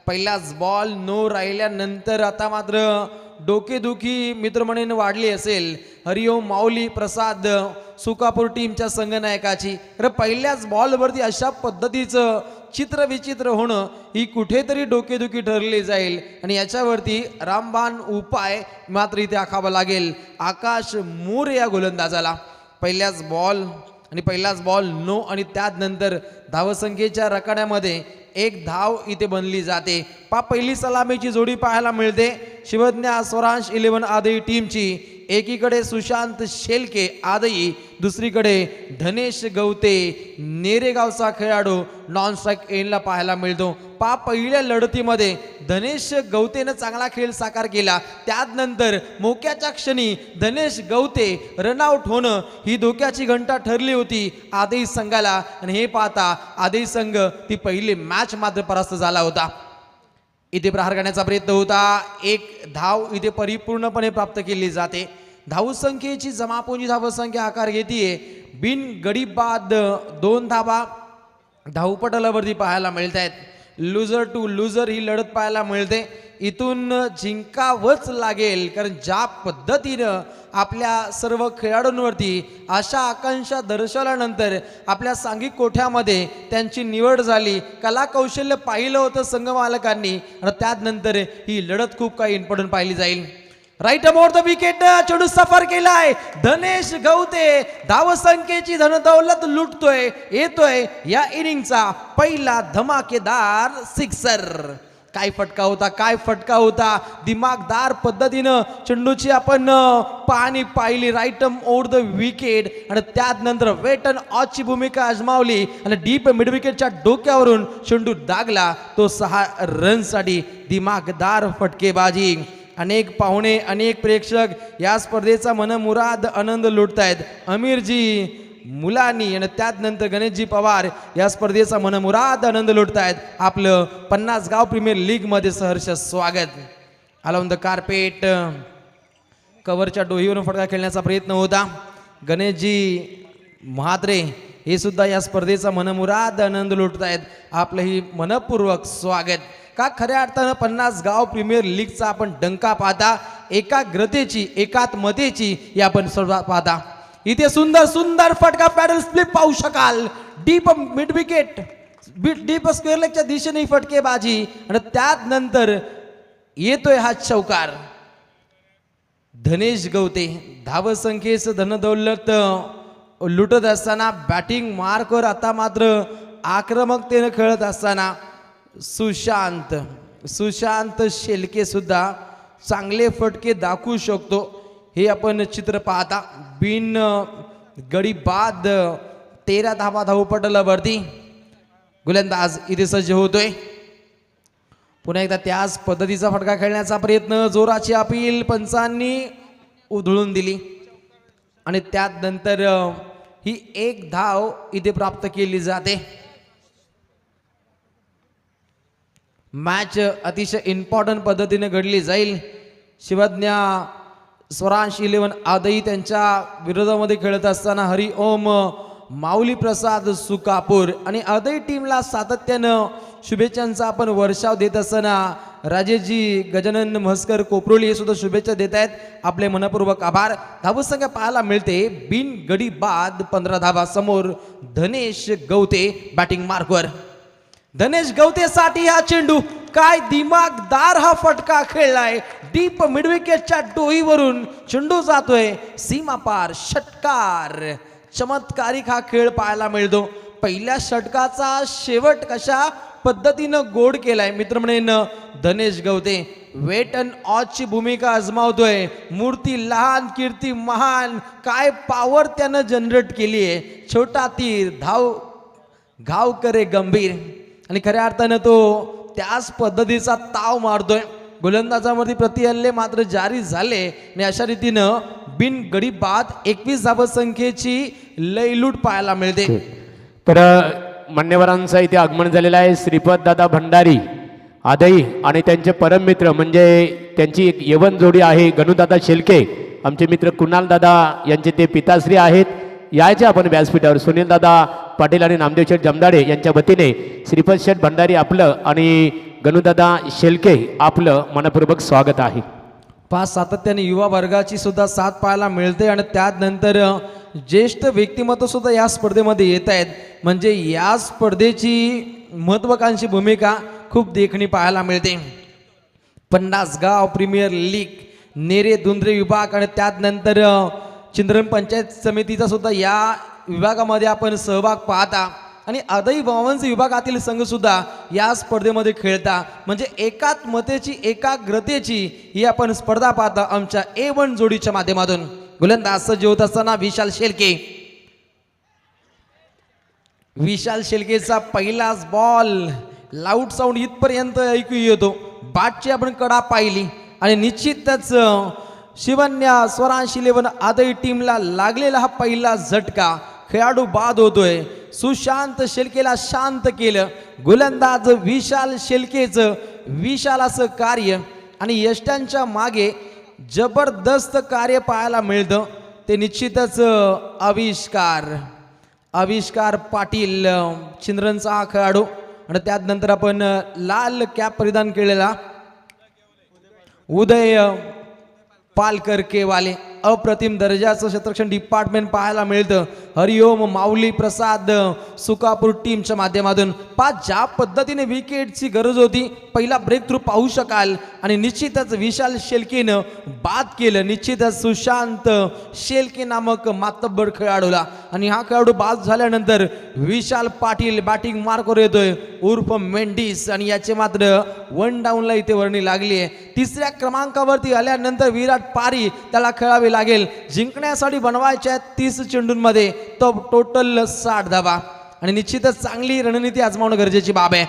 S6: पहिलाच बॉल नो राहिल्यानंतर आता मात्र डोकेदुखी मित्रमंडळीने वाढली असेल. हरिओम माऊली प्रसाद सुकापूर टीमच्या संघनायकाची. तर पहिल्याच बॉलवरती अशा पद्धतीचं चित्र विचित्र होणं ही कुठेतरी डोकेदुखी ठरली जाईल आणि याच्यावरती रामबाण उपाय मात्र इथे आखावा लागेल. आकाश मोरे या गोलंदाजाला पहिल्याच बॉल नो आणि त्यानंतर धावसंख्येच्या रकाड्यामध्ये एक धाव इथे बनली जाते. पहिली सलामीची जोडी पाहायला मिळते शिवज्ञा स्वरांश 11 आदई टीमची. एकीकडे सुशांत शेलके आदई, दुसरीकडे धनेश गवते नेरेगावचा खेळाडू नॉन स्ट्राईक एंडला पाहायला मिळतो. पहिल्या लढतीमध्ये धनेश गवतेनं चांगला खेळ साकार केला. त्यानंतर मोक्याच्या क्षणी धनेश गवते रनआउट होणं ही धोक्याची घंटा ठरली होती आदई संघाला. आणि हे पाहता आदई संघ ती पहिली मॅच मात्र परास्त झाला होता. इथे प्रहार करण्याचा प्रयत्न होता. एक धाव इथे परिपूर्णपणे प्राप्त केली जाते. धावसंख्येची जमापुंजी धावसंख्या आकार घेतीये. बिन गडी बाद 2 धावा धावपटलावरती पाहायला मिळत आहेत. लुजर टू लुजर ही लढत पाहायला मिळते. इथून जिंकावंच लागेल, कारण ज्या पद्धतीनं आपल्या सर्व खेळाडूंवरती आशा आकांक्षा दर्शवल्यानंतर आपल्या सांघिक कोठ्यामध्ये त्यांची निवड झाली, कला कौशल्य पाहिलं होतं संघमालकांनी आणि त्यानंतर ही लढत खूप काही इम्पॉर्टंट पाहिली जाईल. राईट अबाउट द विकेट चेंडू सफर केलाय धनेश गवते. धावसंख्येची धनदौलत लुटतोय. येतोय या इनिंगचा पहिला धमाकेदार सिक्सर. काय फटका होता दिमागदार पद्धतीनं चेंडूची आपण पाहणी पाहिली. राईट ओव्हर द विकेट आणि त्यानंतर वेट अँड ऑचची भूमिका आजमावली आणि डीप मिड विकेटच्या डोक्यावरून चेंडू दागला. तो 6 रनसाठी दिमागदार फटकेबाजी. अनेक पाहुणे अनेक प्रेक्षक या स्पर्धेचा मनमुराद आनंद लुटतायत. अमीरजी मुलानी आणि त्यानंतर गणेशजी पवार या स्पर्धेचा मनमुराद आनंद लुटतायत. आपलं 50 गाव प्रीमियर लीग मध्ये सहर्ष स्वागत. ऑन द कार्पेट कव्हरच्या डोहीवरून फटका खेळण्याचा प्रयत्न होता. गणेशजी म्हात्रे हे सुद्धा या स्पर्धेचा मनमुराद आनंद लुटतायत. आपलंही मनपूर्वक स्वागत. का खऱ्या अर्थानं 50 गाव प्रीमियर लीगचा आपण डंका पाहता, एकाग्रतेची एकात्मतेची या आपण सर्व पाहता. इथे सुंदर फटका पॅडल स्प्लिट पाहू शकाल. Deep mid wicket deep square लेगच्या दिशेने फटकेबाजी आणि त्यानंतर येतोय हा चौकार. धनेश गवते धावसंख्येचं धनदौलत लुटत असताना बॅटिंग मार्कवर आता मात्र आक्रमकतेने खेळत असताना सुशांत शेलके सुद्धा चांगले फटके दाखवू शकतो. हे आपण चित्र पाहता. बिन गडी बाद 13 धावा धावपटलावरती गोलंदाज इथे सज्ज होतोय. पुन्हा एकदा त्याच पद्धतीचा फटका खेळण्याचा प्रयत्न. जोराची अपील पंचांनी उधळून दिली आणि त्यानंतर ही एक धाव इथे प्राप्त केली जाते. मॅच अतिशय इम्पॉर्टंट पद्धतीने घडली जाईल. शिवज्ञा स्वरांश 11 आदई त्यांच्या विरोधामध्ये खेळत असताना हरिओम माऊली प्रसाद सुकापूर आणि आदई टीमला सातत्यानं शुभेच्छांचा आपण वर्षाव देत असताना राजेशजी गजानन म्हस्कर कोपरोली हे सुद्धा शुभेच्छा देत आहेत. आपले मनपूर्वक आभार. धावसंख्या पाहायला मिळते बिन गडी बाद 15 धावा समोर धनेश गवते बॅटिंग मार्कवर. धनेश गवतेसाठी हा चेंडू काय दिमागदार हा फटका खेळलाय. डीप मिडविकेटच्या डोईवरून चेंडू जातोय सीमा पार. षटकार. चमत्कारिक हा खेळ पाहायला मिळतो. पहिल्या षटकाचा शेवट कशा पद्धतीनं गोड केलाय मित्र म्हणेन धनेश गवते. वेट अँड ऑचची भूमिका अजमावतोय. मूर्ती लहान कीर्ती महान. काय पॉवर त्यानं जनरेट केली आहे. छोटा तीर घाव करे गंभीर आणि खऱ्या अर्थानं तो त्याच पद्धतीचा ताव मारतोय. गोलंदाजावरती प्रतिहल्ले मात्र जारी झाले आणि अशा रीतीनं बिन गडी बाद 21 धावसंख्येची लयलूट पाहायला मिळते.
S4: तर मान्यवरांचं इथे आगमन झालेलं आहे. श्रीपद दादा भंडारी आदई आणि त्यांचे परममित्र म्हणजे त्यांची एक यवन जोडी आहे गणूदादा शेलके. आमचे मित्र कुणाल दादा यांचे ते पिताश्री आहेत. यायचे आपण व्यासपीठावर. सुनील दादा पाटील आणि नामदेव शेठ जमदाडे यांच्या वतीने श्रीपद शेठ भंडारी आपलं आणि गणूदादा शेलके आपलं मनपूर्वक स्वागत आहे.
S6: पाच सातत्याने युवा वर्गाची सुद्धा साथ पाहायला मिळते आणि त्यानंतर ज्येष्ठ व्यक्तिमत्व सुद्धा या स्पर्धेमध्ये येत आहेत. म्हणजे या स्पर्धेची महत्वाकांक्षी भूमिका खूप देखणी पाहायला मिळते. 50 गाव प्रीमियर लीग नेरे दुंद्रे विभाग आणि त्यानंतर चिंद्रन पंचायत समितीचा सुद्धा या विभागामध्ये आपण सहभाग पाहता आणि आदई वावंस विभागातील संघ सुद्धा या स्पर्धेमध्ये खेळता. म्हणजे एकात्मतेची एकाग्रतेची ही आपण स्पर्धा पाहता आमच्या A1 जोडीच्या माध्यमातून. गोलंदाज सज्ज होत असताना विशाल शेलकेचा पहिलाच बॉल. लाऊड साऊंड इथपर्यंत ऐकू येतो. बॅटची आपण कडा पाहिली आणि निश्चितच शिवन्या स्वरांश 11 आदई टीमला लागलेला हा पहिला झटका. खेळाडू बाद होतोय. सुशांत शेलकेला शांत केलं. गोलंदाज विशाल शेलकेचं विशाल असं कार्य आणि यष्टांच्या मागे जबरदस्त कार्य पाहायला मिळतं. ते निश्चितच आविष्कार पाटील चिंद्रनचा हा खेळाडू आणि त्यानंतर आपण लाल कॅप परिधान केलेला उदय पालकर केवाले. अप्रतिम दर्जाचं क्षेत्ररक्षण डिपार्टमेंट पाहायला मिळतं. हरिओम माऊली प्रसाद सुकापूर टीमच्या माध्यमातून. ज्या पद्धतीने विकेटची गरज होती पहिला ब्रेक थ्रू पाहू शकाल आणि निश्चितच विशाल शेलकेनं बाद केलं. निश्चितच सुशांत शेलके नामक मातब्बर खेळाडूला आणि हा खेळाडू बाद झाल्यानंतर विशाल पाटील बॅटिंग मार्कवर येतोय उर्फ मेंडिस आणि याचे मात्र 1 डाऊनला इथे वर्णी लागली आहे. 3ऱ्या क्रमांकावरती आल्यानंतर विराट पारी त्याला खेळावे लागेल. जिंकण्यासाठी बनवायच्या 30 चेंडूंमध्ये तो टोटल 60 धावा आणि निश्चितच चांगली रणनीती आजमावणं गरजेची बाब आहे.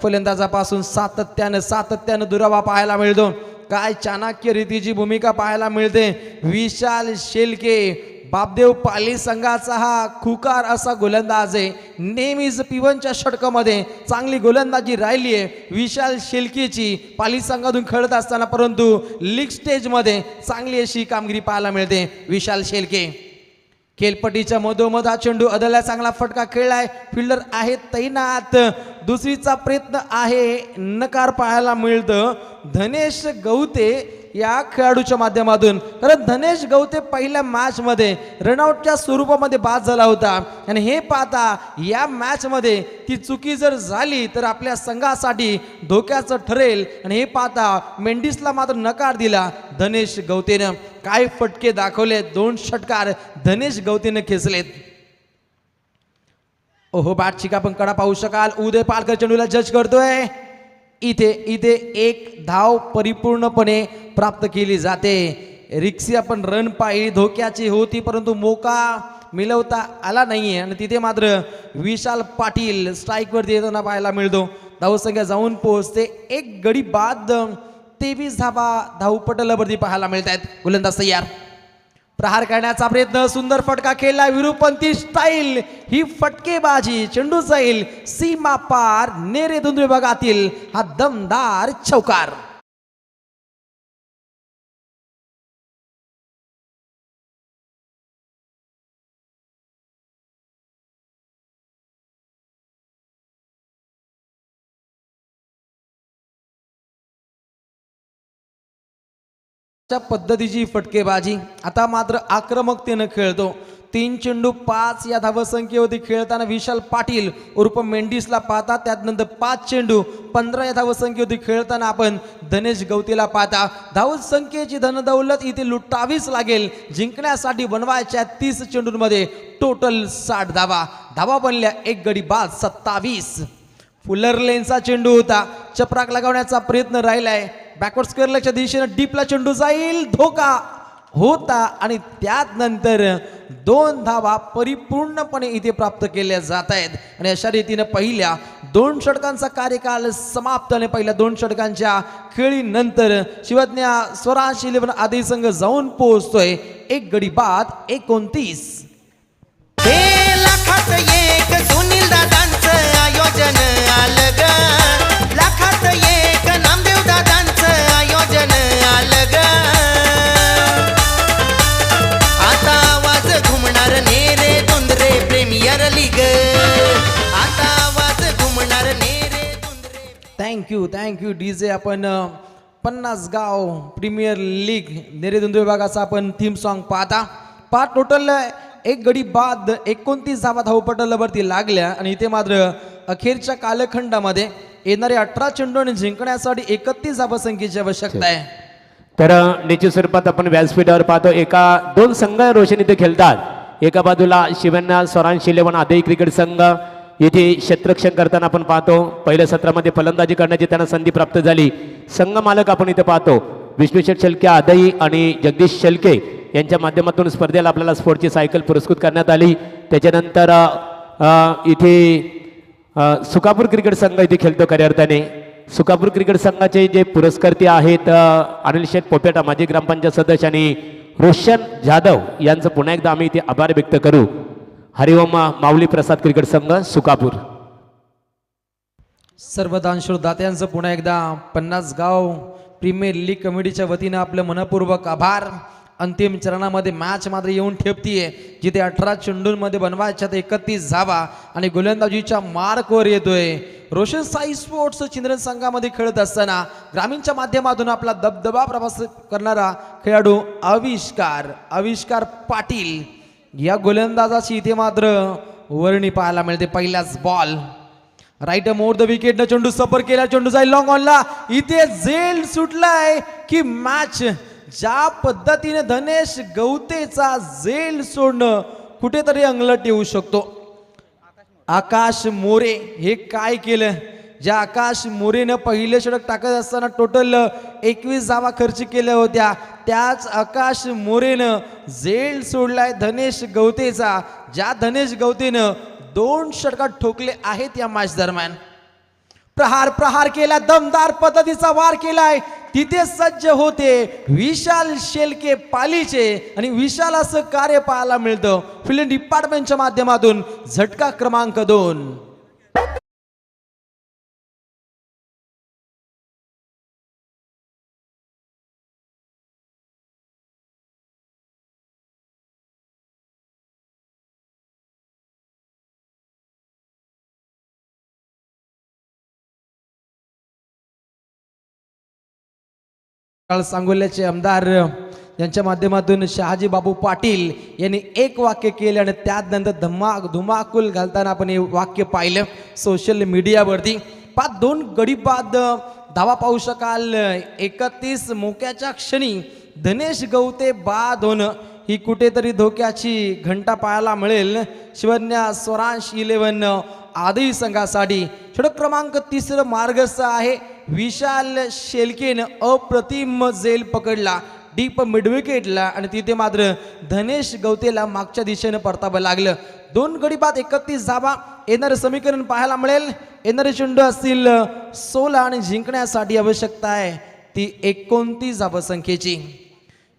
S6: फलंदाजापासून सातत्यानं दुरावा पाहायला मिळतो. काय चाणक्य रीतीची भूमिका पाहायला मिळते. विशाल शेलके बापदेव पाली संघाचा हा खुकार असा गोलंदाज आहे. नेहमीच P1च्या षटकामध्ये चांगली गोलंदाजी राहिली आहे विशाल शेलकेची पाली संघातून खेळत असताना. परंतु लीग स्टेजमध्ये चांगली अशी कामगिरी पाहायला मिळते विशाल शेलके. खेलपट्टीच्या मधोमध हा चेंडू अदलला. चांगला फटका खेळलाय. फिल्डर आहे तैनात. दुसरीचा प्रयत्न आहे. नकार पाहायला मिळतं धनेश गवते या खेळाडूच्या माध्यमातून. कारण धनेश गवते पहिल्या मॅच मध्ये रनआउटच्या स्वरूपामध्ये बाद झाला होता आणि हे पाहता या मॅच मध्ये ती चुकी जर झाली तर आपल्या संघासाठी धोक्याचं ठरेल आणि हे पाहता मेंडिसला मात्र नकार दिला धनेश गवतेनं. काय फटके दाखवले. 2 षटकार धनेश गवतेनं खेचलेत. ओहो बॅटची का आपण कडा पाहू शकाल. उदय पालकर चेंडूला जज करतोय. इथे 1 धाव परिपूर्णपणे प्राप्त केली जाते. रिक्सी आपण रन पाहिली धोक्याची होती परंतु मोका मिळवता आला नाहीये आणि तिथे मात्र विशाल पाटील स्ट्राईक वरती येताना पाहायला मिळतो. धावसंख्या जाऊन पोहोचते 1 गडी बाद 23 धावा धावपटलावरती पाहायला मिळत आहेत. गोलंदाज तयार. प्रहार करण्याचा प्रयत्न, सुंदर फटका खेळला विरूपंती स्टाईल, ही फटकेबाजी, चेंडू जाईल सीमा पार, नेरे धुंद्रे भागातील हा दमदार चौकार. च्या पद्धतीची फटकेबाजी, आता मात्र आक्रमकतेनं खेळतो. 3 चेंडू 5 या धावसंख्येवरती खेळताना विशाल पाटील उर्फ मेंडिसला पाहता, त्यानंतर 5 चेंडू 15 या धावसंख्येवरती खेळताना आपण धनेश गवतीला पाहता. धावसंख्येची धनदौलत इथे लुटावीच लागेल. जिंकण्यासाठी बनवायच्या 30 चेंडूंमध्ये टोटल 60 धावा. धावा बनल्या 1 गडी बाद 27. फुलर लेनचा चेंडू होता, चपराक लगावण्याचा प्रयत्न राहिलाय. बॅकवर्ड स्क्वेअरच्या दिशेने डीपला चेंडू जाईल, धोका होता आणि त्यात नंतर 2 धावा परिपूर्णपणे इथे प्राप्त केल्या जात आहेत. आणि अशा रीतीने पहिल्या 2 षटकांचा कार्यकाल समाप्त आणि पहिल्या 2 षटकांच्या खेळीनंतर शिवज्ञा स्वराज 11 आदी संघ जाऊन पोहोचतोय 1 गडी बाद 29.
S5: हे लाखात एक सुनील दादांचं आयोजन आलं ग, लाखात एक नामदेव दादांचं आयोजन आलं ग. आता आवाज घुमणार नेरे दुंदरे प्रीमियर लीग, आता आवाज घुमणार नेरे दुंदरे.
S6: Thank you DJ. आपण 50 गाव प्रीमियर लीग नेरेदुंद विभागाचा आपण थीम सॉन्ग पाहता. टोटल 1 गडी बाद 29 धावा धावपटलावरती लागल्या आणि इथे मात्र अखेरच्या कालखंडामध्ये येणारे 18 चेंडू आणि जिंकण्यासाठी 31 धावसंख्येची आवश्यकता आहे.
S4: तर निश्चित स्वरूपात आपण व्यासपीठावर पाहतो 2 संघ रोशन इथे खेळतात. एका बाजूला शिवण्या स्वरांश 11 आदई क्रिकेट संघ येथे क्षेत्ररक्षण करताना आपण पाहतो. पहिल्या सत्रामध्ये फलंदाजी करण्याची त्यांना संधी प्राप्त झाली. संघ मालक आपण इथे पाहतो विश्वेश्वर शेलके आदई आणि जगदीश शेलके यांच्या माध्यमातून स्पर्धेला आपल्याला स्पोर्टची सायकल पुरस्कृत करण्यात आली. त्याच्यानंतर इथे सुकापूर क्रिकेट संघ इथे खेळतो खऱ्या अर्थाने. सुकापूर क्रिकेट संघाचे जे पुरस्कर्ते आहेत अनिल शेठ पोपेटा माजी ग्रामपंचायत सदस्य आणि रोशन जाधव यांचं पुन्हा एकदा आम्ही इथे आभार व्यक्त करू. हरिओम माऊली प्रसाद क्रिकेट संघ सुकापूर.
S6: सर्व दानशूर दात्यांचं पुन्हा एकदा 50 गाव प्रीमियर लीग कमिटीच्या वतीनं आपलं मनपूर्वक आभार. अंतिम चरणामध्ये मॅच मात्र येऊन ठेपतीये, जिथे 18 चेंडूंमध्ये बनवायच्या 31 धावा आणि गोलंदाजीच्या मार्कवर येतोय. रोशन साई स्पोर्ट्स चिंद्रन संघामध्ये खेळत असताना ग्रामीणच्या माध्यमातून आपला दबदबा प्रवास करणारा खेळाडू आविष्कार पाटील या गोलंदाजाची इथे मात्र वर्णी पाहायला मिळते. पहिलाच बॉल राईट मोर द विकेट न चेंडू सफर केला, चेंडू जाईल लॉंग ऑनला. इथे झेल सुटलाय की मॅच ज्या पद्धतीने धनेश गवतेचा झेल सोडणं कुठेतरी अंगलट येऊ शकतो. आकाश मोरे हे काय केलं, ज्या आकाश मोरेनं पहिले षटक टाकत असताना टोटल 21 धावा खर्च केल्या होत्या, त्याच आकाश मोरेनं झेल सोडलाय धनेश गवतेचा. ज्या धनेश गवतेनं 2 षटकात ठोकले आहेत या मॅच दरम्यान. प्रहार केला, दमदार पद्धतीचा वार केलाय. तिथे सज्ज होते विशाल शेलके पालीचे आणि विशाल असं कार्य पाहायला मिळतं फिल्डिंग डिपार्टमेंटच्या माध्यमातून. झटका क्रमांक 2. सांगोल्याचे आमदार यांच्या माध्यमातून शहाजी बाबू पाटील यांनी एक वाक्य केले आणि त्यानंतर धुमाकूल घालताना आपण हे वाक्य पाहिलं सोशल मीडियावरती. 2 गडी बाद धावा पाहू शकाल. 31 मोक्याच्या क्षणी धनेश गवते बाद होणं ही कुठेतरी धोक्याची घंटा पाहायला मिळेल शिवन्या स्वरांश 11 आदई संघासाठी. षटक क्रमांक 3 मार्गस्थ आहे. विशाल शेलकेनं अप्रतिम झेल पकडला डीप मिडविकेटला आणि तिथे मात्र धनेश गवतेला मागच्या दिशेनं परतावं लागलं. 2 गडी बाद 31 धावा. येणारं समीकरण पाहायला मिळेल. येणारे चेंडू असतील 16 आणि जिंकण्यासाठी आवश्यकता आहे ती 29 धावसंख्येची.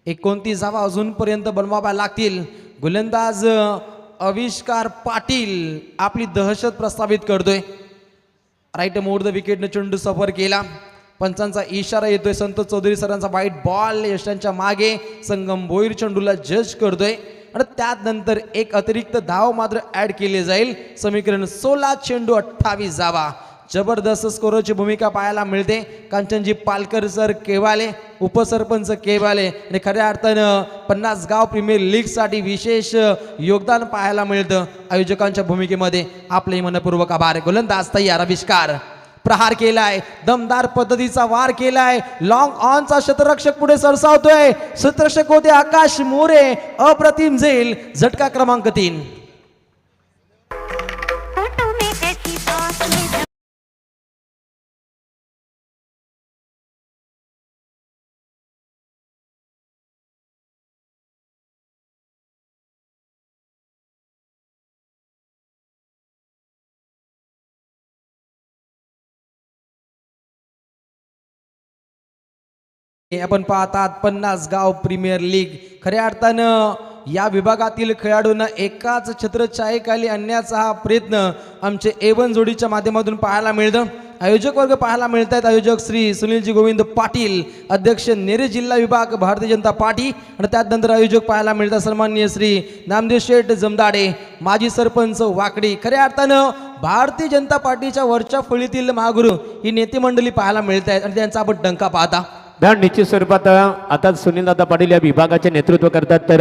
S6: 29 धावा अजूनपर्यंत बनवाव्या लागतील. गोलंदाज आविष्कार पाटील आपली दहशत प्रस्थापित करतोय. राईट मोड द विकेटने चेंडू सफर केला. पंचांचा इशारा येतोय. संतोष चौधरी सरांचा वाईट बॉल यशांच्या मागे. संगम भोईर चेंडूला जज करतोय आणि त्यानंतर एक अतिरिक्त धाव मात्र ऍड केली जाईल. समीकरण 16 चेंडू 28 धावा. जबरदस्त स्कोरची भूमिका पाहायला मिळते. कांचनजी पालकर सर केवाले, उपसरपंच केवाले आणि खऱ्या अर्थानं 50 गाव प्रीमियर लीग साठी विशेष योगदान पाहायला मिळतं. आयोजकांच्या भूमिकेमध्ये आपले मनपूर्वक आभार. गोलंदाज तयार. आविष्कार प्रहार केलाय. दमदार पद्धतीचा वार केलाय. लॉंग ऑनचा शतरक्षक पुढे सरसावतोय. शतरक्षक होते आकाश मोरे. अप्रतिम झेल. झटका क्रमांक 3. आपण पाहतात 50 गाव प्रीमियर लीग. खऱ्या अर्थानं या विभागातील खेळाडूंना एकाच छत्रछायेखाली आणण्याचा हा प्रयत्न आमचे A1 जोडीच्या माध्यमातून पाहायला मिळतं. आयोजक वर्ग पाहायला मिळत आहेत. आयोजक श्री सुनीलजी गोविंद पाटील, अध्यक्ष नेरे जिल्हा विभाग भारतीय जनता पार्टी आणि त्यानंतर आयोजक पाहायला मिळतात सन्माननीय श्री नामदेव शेठ जमदाडे, माजी सरपंच वाकडी. खऱ्या अर्थानं भारतीय जनता पार्टीच्या वरच्या फळीतील महागुरू ही नेते मंडळी पाहायला मिळत आहेत आणि त्यांचा आपण डंका पाहता.
S4: निश्चित स्वरूपात आता सुनीलदादा पाटील या विभागाचे नेतृत्व करतात. तर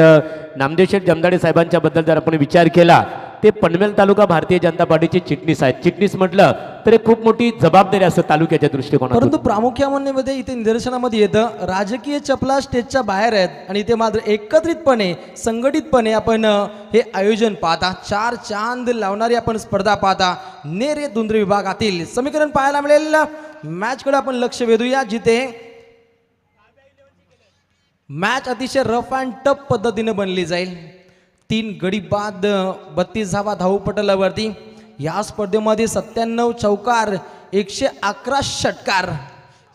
S4: नामदेव शेठ जमदाडे साहेबांच्या बद्दल जर आपण विचार केला, ते पनवेल तालुका भारतीय जनता पार्टीचे चिटणीस आहेत. चिटणीस म्हटलं तर एक खूप मोठी जबाबदारी असते तालुक्याच्या दृष्टिकोनातून.
S6: परंतु प्रामुख्याने इथे निदर्शनामध्ये येतं राजकीय चपला स्टेजच्या बाहेर आहेत आणि इथे मात्र एकत्रितपणे संघटितपणे आपण हे आयोजन पाहता. 4 चांद लावणारी आपण स्पर्धा पाहता. नेरे दुंद्रे विभागातील समीकरण पाहायला मिळेल. मॅचकडे आपण लक्ष वेधूया, जिथे मॅच अतिशय रफ अँड टफ पद्धतीने बनली जाईल. 3 गडी बाद 32 धावा धावपटलावरती. या स्पर्धेमध्ये 97 चौकार 111 षटकार.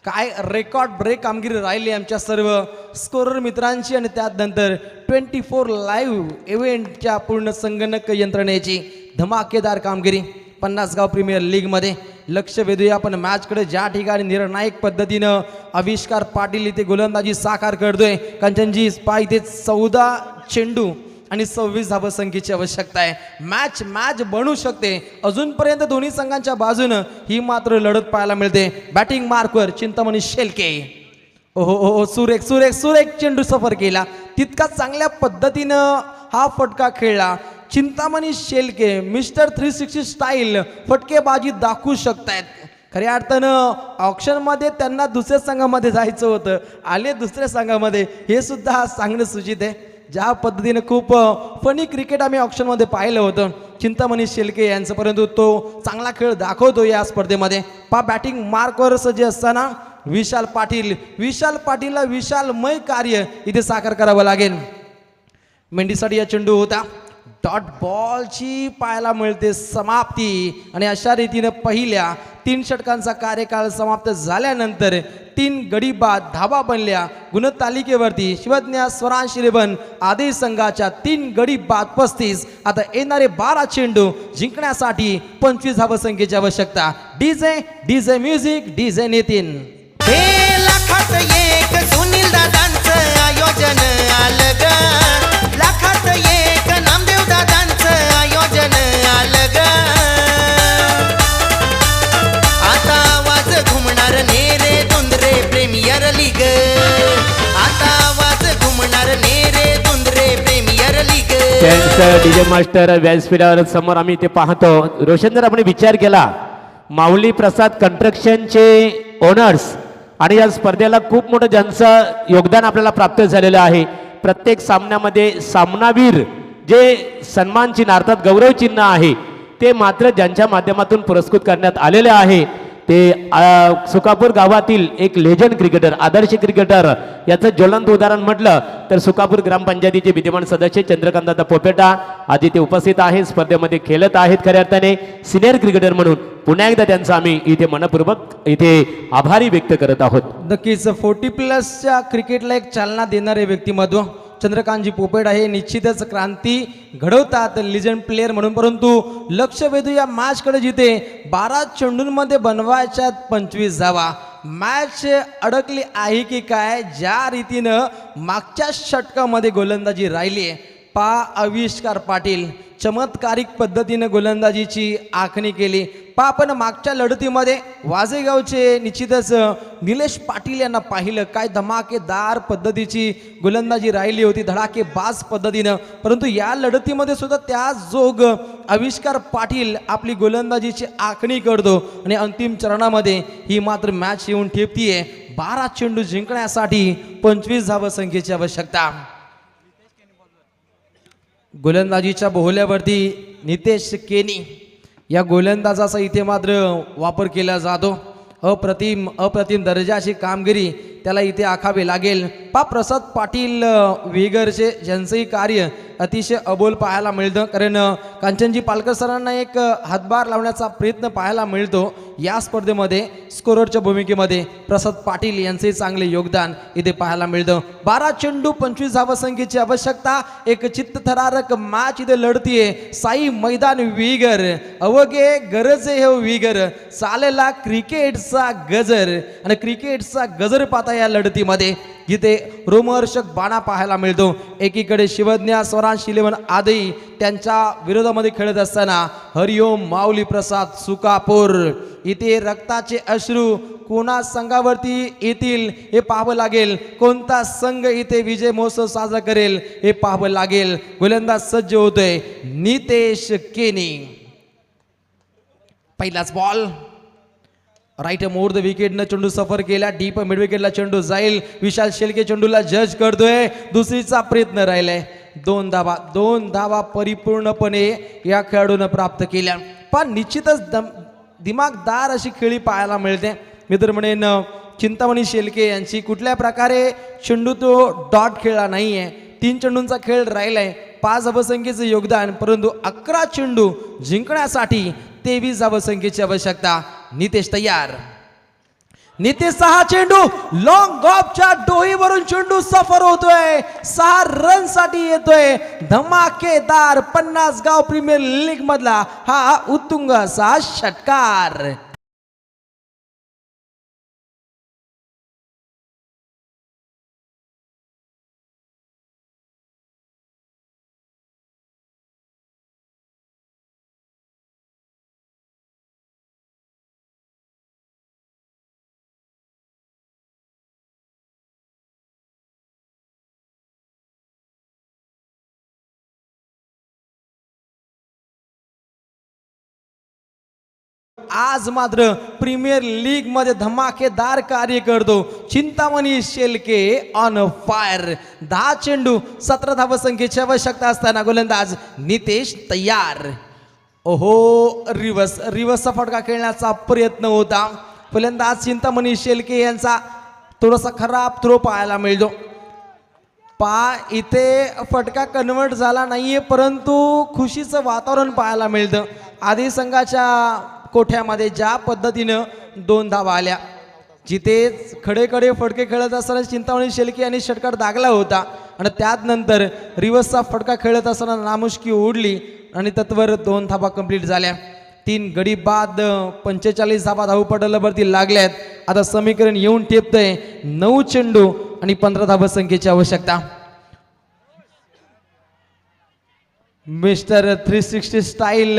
S6: काय रेकॉर्ड ब्रेक कामगिरी राहिली आमच्या सर्व स्कोरर मित्रांची आणि त्यानंतर 24 लाईव्ह इव्हेंटच्या पूर्ण संगणक यंत्रणेची धमाकेदार कामगिरी 50 गाव प्रीमियर लीगमध्ये. लक्ष वेधूया आपण मॅचकडे, ज्या ठिकाणी निर्णायक पद्धतीनं आविष्कार पाटील इथे गोलंदाजी साकार करतोय. कांचनजी इथे 14 चेंडू आणि 26 धावसंख्येची आवश्यकता आहे. मॅच बनू शकते. अजूनपर्यंत दोन्ही संघांच्या बाजूनं ही मात्र लढत पाहायला मिळते. बॅटिंग मार्कवर चिंतामणी शेलके. ओहो सुरेख चेंडू सफर केला. तितका चांगल्या पद्धतीनं हा फटका खेळला. चिंतामणी शेलके मिस्टर 360 स्टाईल फटकेबाजी दाखवू शकतायत. खऱ्या अर्थानं ऑप्शनमध्ये त्यांना दुसऱ्या संघामध्ये जायचं होतं, आले दुसऱ्या संघामध्ये, हे सुद्धा सांगणं सूचित आहे. ज्या पद्धतीनं खूप फनी क्रिकेट आम्ही ऑप्शनमध्ये पाहिलं होतं चिंतामणी शेलके यांचं, परंतु तो चांगला खेळ दाखवतो या स्पर्धेमध्ये. बॅटिंग मार्कवर सज्ज असताना विशाल पाटीलला विशालमय कार्य इथे साकार करावं लागेल. मेंढीसाठी या चेंडू होता. डॉट बॉलची पाहायला मिळते समाप्ती आणि अशा रीतीनं पहिल्या 3 षटकांचा कार्यकाळ समाप्त झाल्यानंतर 3 गडी बाद धावा बनल्या गुणतालिकेवरती. शिवज्ञा स्वरांश इलेव्हन आदेश संघाच्या 3 गडी बाद 35. आता येणारे 12 चेंडू जिंकण्यासाठी 25 धावसंख्येची आवश्यकता. DJ music, DJ Nitin.
S5: हे लाखात एक सुनील दादांचं आयोजन आलं ग. लाखात एक नामदेव दादांचं आयोजन आलं ग. आता आवाज घुमणार नेरे दुंद्रे प्रीमियर लीग. आता आवाज घुमणार नेरे दुंद्रे प्रीमियर लीग.
S4: त्यांचं डीजे मास्टर व्यासपीठावर समोर आम्ही ते पाहतो. रोशन, जर आपण विचार केला, माऊली प्रसाद कन्स्ट्रक्शनचे ओनर्स आणि या स्पर्धेला खूप मोठं ज्यांचं योगदान आपल्याला प्राप्त झालेलं आहे. प्रत्येक सामन्यामध्ये सामनावीर जे सन्मान चिन्ह अर्थात गौरव चिन्ह आहे ते मात्र ज्यांच्या माध्यमातून पुरस्कृत करण्यात आलेले आहे ते सुकापूर गावातील एक लेजंड क्रिकेटर, आदर्श क्रिकेटर. याचं ज्वलंत उदाहरण म्हटलं तर सुकापूर ग्रामपंचायतीचे विद्यमान सदस्य चंद्रकांतदादा पोपेटा आज इथे उपस्थित आहेत, स्पर्धेमध्ये खेळत आहेत. खऱ्या अर्थाने सिनियर क्रिकेटर म्हणून पुन्हा एकदा त्यांचा आम्ही इथे मनपूर्वक इथे आभारी व्यक्त करत आहोत.
S6: नक्कीच 40+ क्रिकेटला एक चालना देणारे व्यक्तिमत्व चंद्रकांतजी पोपेट आहे. निश्चितच क्रांती घडवतात लिजंड प्लेअर म्हणून, परंतु लक्ष वेधू या मॅचकडे जिथे 12 चेंडूंमध्ये बनवायच्या 25 धावा. मॅच अडकली आहे की काय, ज्या रीतीनं मागच्या षटकामध्ये गोलंदाजी राहिली आहे. आविष्कार पाटील चमत्कारिक पद्धतीने गोलंदाजीची आखणी केली. आपण मागच्या लढतीमध्ये वाजेगावचे निश्चितच निलेश पाटील यांना पाहिलं, काय धमाकेदार पद्धतीची गोलंदाजी राहिली होती, धडाकेबाज पद्धतीनं. परंतु या लढतीमध्ये सुद्धा त्या जोग आविष्कार पाटील आपली गोलंदाजीची आखणी करतो आणि अंतिम चरणामध्ये ही मात्र मॅच येऊन ठेपतीये. 12 चेंडू जिंकण्यासाठी 25 धावसंख्येची आवश्यकता. गोलंदाजीच्या बोहल्यावरती नितेश केनी या गोलंदाजाचा इथे मात्र वापर केला जातो. अप्रतिम दर्जाची कामगिरी त्याला इथे आखावे लागेल. प्रसाद पाटील वेगरचे ज्यांचंही कार्य अतिशय अबोल पाहायला मिळतं, कारण कांचनजी पालकर सरांना एक हातभार लावण्याचा प्रयत्न पाहायला मिळतो. या स्पर्धेमध्ये स्कोररच्या भूमिकेमध्ये प्रसाद पाटील यांचे चांगले योगदान इथे पाहायला मिळतं. 12 चेंडू 25 धावसंख्येची आवश्यकता. एक चित्तथरारक मॅच इथे लढतीये. साई मैदान विगर अवघे गरजे हे विगर चालेला क्रिकेटचा गजर आणि क्रिकेटचा गजर पाहता या लढतीमध्ये जिथे रोमहर्षक बाणा पाहायला मिळतो. एकीकडे शिवज्ञा स्वरांश 11 आदई त्यांच्या विरोधामध्ये खेळत असताना हरिओम माऊली प्रसाद सुकापूर. इथे रक्ताचे अश्रू कोणा संघावरती येतील हे पाहावं लागेल. कोणता संघ इथे विजय महोत्सव साजरा करेल हे पाहावं लागेल. गोलंदाज सज्ज होतोय नितेश केनी. पहिलाच बॉल राईट मोर द विकेटनं चेंडू सफर केला. डीप मिड विकेटला चेंडू जाईल. विशाल शेळके चेंडूला जज करतोय. दुसरीचा प्रयत्न राहिलाय. 2 धावा परिपूर्णपणे या खेळाडूनं प्राप्त केल्या. पण निश्चितच दिमागदार अशी खेळी पाहायला मिळते. मित्र म्हणेन चिंतामणी शेळके यांची कुठल्या प्रकारे चेंडू तो डॉट खेळला नाहीये. 3 चेंडूंचा खेळ राहिलाय. 5 धावसंख्येचं योगदान, परंतु 11 चेंडू जिंकण्यासाठी 23 धावसंख्येची आवश्यकता. नितेश तयार. नितेश 6 चेंडू लॉंग ऑफच्या डोईवरून चेंडू सफर होतोय. 6 रन साठी येतोय. धमाकेदार 50 गाव प्रीमियर लीग मधला हा उत्तुंग असा षटकार. आज मात्र प्रीमियर लीग मध्ये धमाकेदार कार्य करतो चिंतामणी शेळके ऑन फायर. 10 चेंडू 17 धावसंख्येची आवश्यकता असताना गोलंदाज नितेश तयार. ओहो रिवर्सचा फटका खेळण्याचा प्रयत्न होता. फलंदाज चिंतामणी शेळके यांचा थोडासा खराब थ्रो पाहायला मिळतो. इथे फटका कन्वर्ट झाला नाहीये, परंतु खुशीचं वातावरण पाहायला मिळतं. आधी संघाच्या कोठ्यामध्ये ज्या पद्धतीनं 2 धावा आल्या, जिथे खडे फटके खेळत असताना चिंतामणी शेळके यांनी षटकार दागला होता आणि त्यात नंतर रिवर्सचा फटका खेळत असताना नामुष्की ओढली आणि तत्वर 2 धावा कंप्लीट झाल्या. 3 गडी बाद 45 धावा धावपटलावरती लागल्यात. आता समीकरण येऊन टेपतंय 9 चेंडू आणि 15 धावसंख्येची आवश्यकता. मिस्टर 360 स्टाईल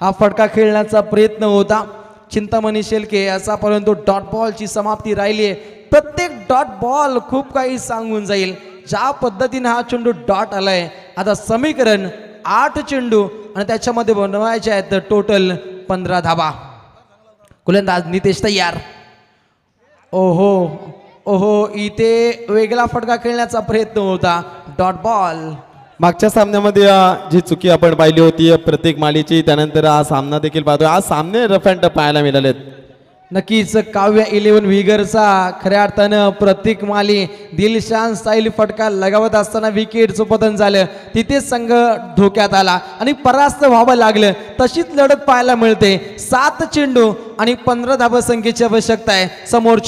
S6: हा फटका खेळण्याचा प्रयत्न होता चिंतामणी शेळके याचा, परंतु डॉट बॉलची समाप्ती राहिली आहे. प्रत्येक डॉट बॉल खूप काही सांगून जाईल. ज्या पद्धतीने हा चेंडू डॉट आलाय, आता समीकरण 8 चेंडू आणि त्याच्यामध्ये बनवायचे आहेत टोटल 15 धावा. गोलंदाज नितेश तयार. ओहो इथे वेगळा फटका खेळण्याचा प्रयत्न होता. Dot ball.
S7: मागच्या सामन्यामध्ये जी चुकी आपण पाहिली होती प्रत्येक मालीची, त्यानंतर हा सामना देखील पाहतोय. आज सामने रफ अँड टफ पाहायला मिळालेत.
S6: नक्कीच काव्य 11 विगरचा खऱ्या अर्थानं प्रतीक माली दिलशान स्टाईल फटका लगावत असताना विकेटचं पतन झालं. तिथेच संघ धोक्यात आला आणि परास्त व्हावं लागलं. तशीच लढत पाहायला मिळते. 7 चेंडू आणि 15 धावसंख्येची आवश्यकता आहे. समोर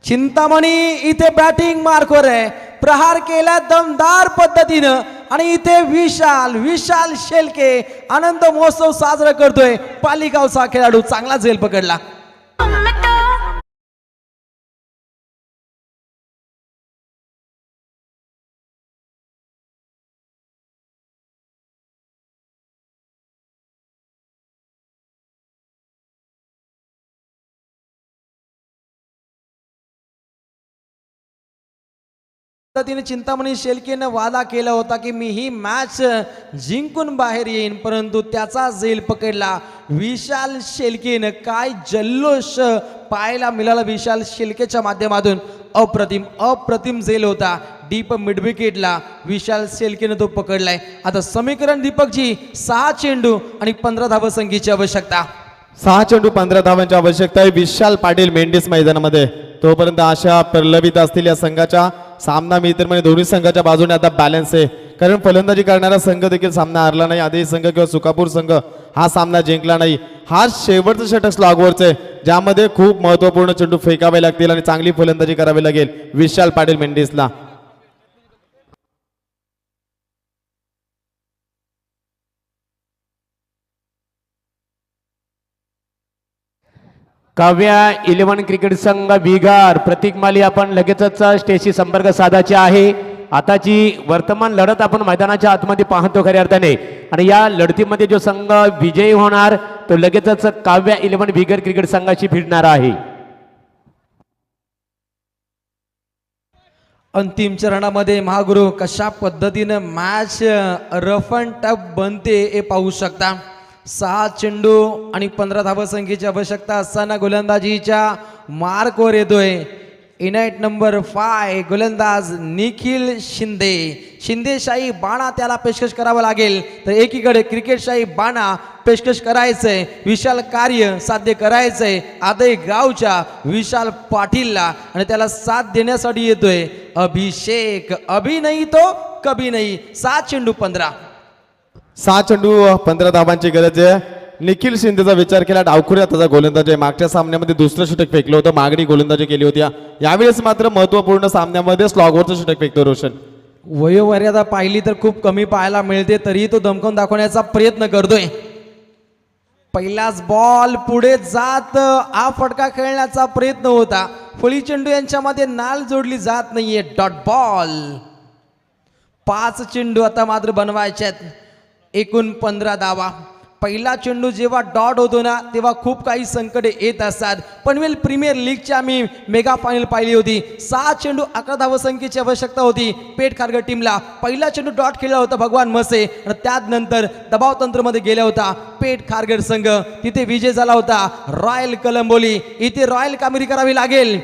S6: चिंतामणी इथे बॅटिंग मार्कवर आहे. प्रहार केला दमदार पद्धतीनं आणि इथे विशाल शेलके आनंद महोत्सव साजरा करतोय. पालिगावचा खेळाडू चांगला झेल पकडला. पद्धतीने चिंतामणी शेलकेनं वादा केला होता की मी ही मॅच जिंकून बाहेर येईन, परंतु त्याचा झेल पकडला विशाल शेलकेनं. काय जल्लोष पाहायला मिळाला विशाल शेलकेच्या माध्यमातून. अप्रतिम झेल होता. डीप मिड विकेटला विशाल शेलकेनं तो पकडलाय. आता समीकरण दीपकजी 6 चेंडू आणि 15 धावसंख्येची आवश्यकता.
S7: 6 चेंडू 15 धावांची आवश्यकता आहे विशाल पाटील मेंढीस मैदानामध्ये. तोपर्यंत आशा प्रलंबित असतील या संघाच्या. सामना मी तर म्हणजे दोन्ही संघाच्या बाजूने आता बॅलन्स आहे, कारण फलंदाजी करणारा संघ देखील सामना हारला नाही. आधी संघ किंवा सुकापूर संघ हा सामना जिंकला नाही. हा शेवटचं षटक स्लॉगवरचं आहे, ज्यामध्ये खूप महत्वपूर्ण चेंडू फेकावे लागतील आणि चांगली फलंदाजी करावी लागेल विशाल पाटील मेंढीसला.
S4: काव्या 11 क्रिकेट संघ विगार प्रतीक माली आपण लगेचच स्टेजशी संपर्क साधायचे आहे. आताची वर्तमान लढत आपण मैदानाच्या आतमध्ये पाहतो खऱ्या अर्थाने, आणि या लढतीमध्ये जो संघ विजयी होणार तो लगेचच काव्या 11 विगार क्रिकेट संघाशी भिडणार आहे.
S6: अंतिम चरणामध्ये महागुरु कशा पद्धतीनं मॅच रफ अँड टफ बनते हे पाहू शकता. 6 चेंडू आणि 15 धावसंख्येची आवश्यकता असताना गोलंदाजीच्या मार्कवर येतोय इनाईट नंबर 5 गोलंदाज निखिल शिंदेशाही बाणा त्याला पेशकश करावा लागेल. तर एकीकडे क्रिकेटशाही बाणा पेशकश करायचंय, विशाल कार्य साध्य करायचंय आदय गावच्या विशाल पाटीलला, आणि त्याला साथ देण्यासाठी येतोय अभिषेक. अभि नाही तो कभी नाही. 7 चेंडू 15.
S7: 6 चेंडू 15 धावांची गरज आहे. निखिल शिंदेचा विचार केला डावखुऱ्या त्याचा गोलंदाजी. मागच्या सामन्यामध्ये दुसरं षटक फेकलं होतं, मागणी गोलंदाजी केली होती. यावेळेस मात्र महत्वपूर्ण सामन्यामध्ये स्लॉगवरचं षटक फेकतो रोशन.
S6: वयोमर्यादा पाहिली तर खूप कमी पाहायला मिळते, तरी तो दमकवून दाखवण्याचा प्रयत्न करतोय. पहिलाच बॉल पुढे जात हा फटका खेळण्याचा प्रयत्न होता. फळी चेंडू यांच्यामध्ये नाल जोडली जात नाहीये. Dot ball. 5 चेंडू आता मात्र बनवायचे, एकूण 15 धावा. पहिला चेंडू जेव्हा डॉट होतो ना तेव्हा खूप काही संकटे येत असतात. पनवेल प्रीमियर लीगची आम्ही मेगा फायनल पाहिली होती. 6 चेंडू 11 धावसंख्येची आवश्यकता होती पेठ खारघर टीमला. पहिला चेंडू डॉट खेळला होता भगवान मसे, आणि त्यानंतर दबाव तंत्रमध्ये गेला होता पेठ खारघर संघ. तिथे विजय झाला होता रॉयल कलंबोली. इथे रॉयल कामगिरी करावी लागेल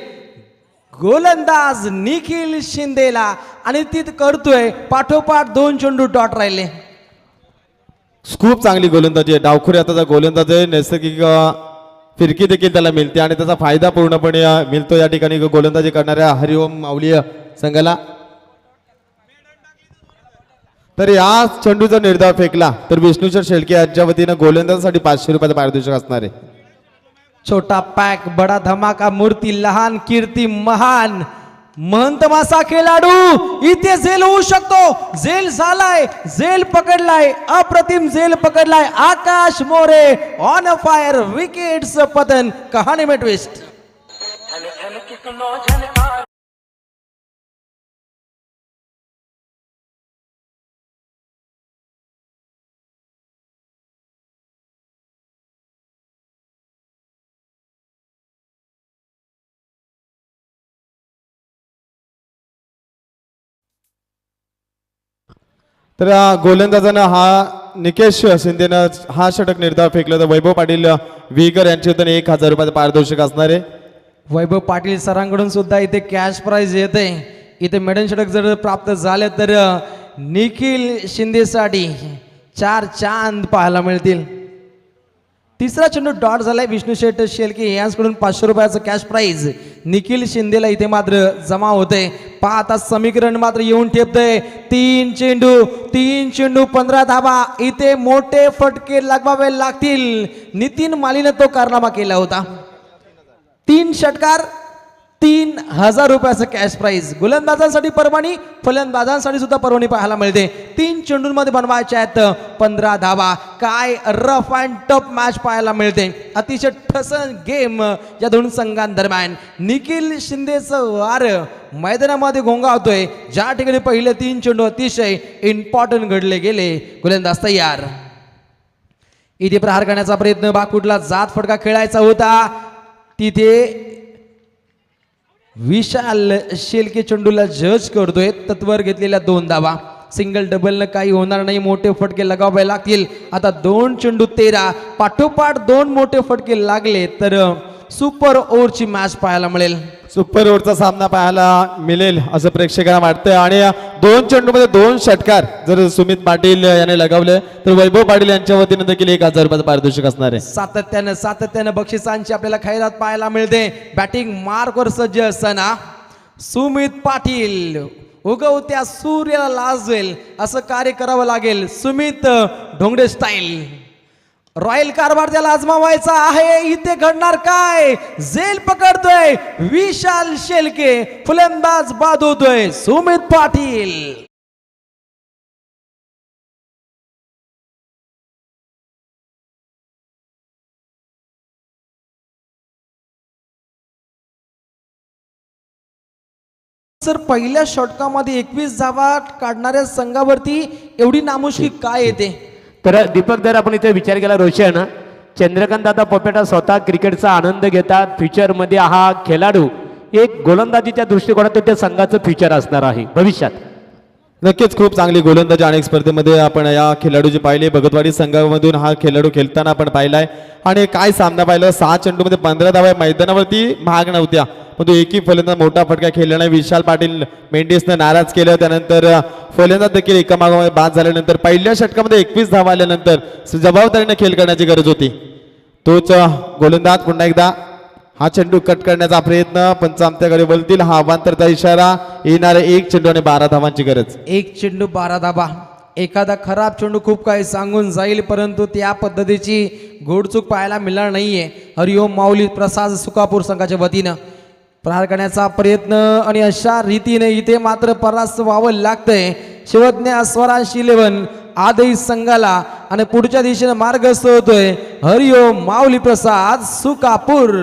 S6: गोलंदाज निखिल शिंदेला, आणि तिथे करतोय पाठोपाठ 2 चेंडू डॉट राहिले.
S7: खूप चांगली गोलंदाजी आहे. डावखुऱ्या त्याचा गोलंदाज आहे. नैसर्गिक फिरकी देखील त्याला मिळते आणि त्याचा फायदा पूर्णपणे मिळतो या ठिकाणी गोलंदाजी करणाऱ्या हरिओम माऊली संघाला. तर या चेंडूचा निर्धाव फेकला तर विष्णूशर शेळके यांच्या वतीनं गोलंदाजासाठी 500 रुपयाचं पारितोषिक असणार आहे.
S6: छोटा पॅक बडा धमाका मूर्ती लहान कीर्ती महान. महंत मासा खेळाडू इथे झेल होऊ शकतो. झेल झालाय, झेल पकडलाय, अप्रतिम झेल पकडलाय. आकाश मोरे ऑन फायर. विकेट्स पतन. कहाणी में ट्विस्ट.
S7: तर गोलंदाजानं निकेश शिंदेनं हा षटक निर्धाव फेकला. तर वैभव पाटील विगर यांच्या वतीने 1000 रुपयाचं पारितोषिक असणार आहे.
S6: वैभव पाटील सरांकडून सुद्धा इथे कॅश प्राइज येते. इथे मेडल षटक जर प्राप्त झाले तर निखिल शिंदेसाठी 4 चांद पाहायला मिळतील. तिसरा चेंडू डॉट झालाय. विष्णू शेठ शेळके यांच्याकडून 500 रुपयाचं कॅश प्राइज निखिल शिंदेला इथे मात्र जमा होते. पहा आता समीकरण मात्र येऊन ठेपतंय. 3 चेंडू 15 धाबा. इथे मोठे फटके लगवावे लागतील. नितीन मालीने तो कारनामा केला होता. 3 षटकार 3000 रुपयाचं कॅश प्राइज. गोलंदाजांसाठी पर्वणी, फलंदाजांसाठी सुद्धा पर्वणी पाहायला मिळते. 3 चेंडूंमध्ये बनवायच्या आहेत 15 धावा. काय रफ अँड टफ मॅच पाहायला मिळते. अतिशय ठसन गेम या दोन संघांदरम्यान. निखिल शिंदेचं वार मैदानामध्ये घोंगावतोय. ज्या ठिकाणी पहिले 3 चेंडू अतिशय इम्पॉर्टंट घडले गेले. गोलंदाज तयार. इथे प्रहार करण्याचा प्रयत्न. बाकुटला जात फटका खेळायचा होता. तिथे विशाल शेलके चेंडूला जज करतोय. तत्वर घेतलेल्या 2 धावा. सिंगल डबल न काही होणार नाही. मोठे फटके लगावे लागतील. आता 2 चेंडू 13 पाठोपाठ 2 मोठे फटके लागले तर सुपर ओव्हरची मॅच पाहायला मिळेल.
S7: सुपर ओव्हरचा सामना पाहायला मिळेल असं प्रेक्षकांना वाटतंय. आणि 2 चेंडूमध्ये 2 षटकार जर सुमित पाटील याने लगावले तर वैभव पाटील यांच्या वतीने देखील 1000 रुपयाचं पारितोषिक असणार आहे.
S6: सातत्यानं बक्षिसांची आपल्याला खैरात पाहायला मिळते. बॅटिंग मार्कवर सज्ज असताना सुमित पाटील उगवत्या सूर्याला लाजवेल असं कार्य करावं लागेल. सुमित ढोंगडे स्टाईल. रॉयल कारभार त्याला आजमावायचा आहे. इथे घडणार काय? झेल पकडतोय विशाल शेलके. फलंदाज बाद होतोय सुमित पाटील. सर पहिल्या षटकामध्ये 21 धावा काढणाऱ्या संघावरती एवढी नामुष्की काय येते?
S4: तर दीपक जर आपण इथे विचार केला रोशन, चंद्रकांत दादा पोपेटा स्वतः क्रिकेटचा आनंद घेतात. फ्युचरमध्ये हा खेळाडू एक गोलंदाजीच्या दृष्टिकोनातून त्या संघाचं फ्युचर असणार आहे भविष्यात.
S7: नक्कीच खूप चांगली गोलंदाजी अनेक स्पर्धेमध्ये आपण या खेळाडूची पाहिली. भगतवाडी संघामधून हा खेळाडू खेळताना आपण पाहिलाय. आणि काय सामना पाहिला. 6 चेंडूमध्ये 15 धावा मैदानावरती महाग नव्हत्या, पण तो एकही फलंदाज मोठा फटका खेळला नाही. विशाल पाटील मेंडिसनं नाराज केलं. त्यानंतर फलंदाज देखील एका मागोमाग बाद झाल्यानंतर पहिल्या षटकामध्ये 21 धावा आल्यानंतर जबाबदारीने खेळ करण्याची गरज होती. तोच गोलंदाज पुन्हा एकदा हा चेंडू कट करण्याचा प्रयत्न. पंच आमच्याकडे बोलतील. हा अवांतरचा इशारा. येणारे 1 चेंडू आणि 12 धावांची गरज.
S6: 1 चेंडू 12 धाबा. एखादा खराब चेंडू खूप काही सांगून जाईल, परंतु त्या पद्धतीची घोडचूक पाहायला मिळणार नाहीये. हरिओम माऊली प्रसाद सुकापूर संघाच्या वतीनं प्रहार करण्याचा प्रयत्न आणि अशा रीतीने इथे मात्र परास्त व्हावं लागतंय. शिवज्ञ स्वरांश 11 आदई संघाला आणि पुढच्या दिशेने मार्गस्थ होतोय हरिओम माऊली प्रसाद सुकापूर.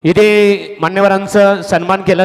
S4: इथे मान्यवरांचा सन्मान केला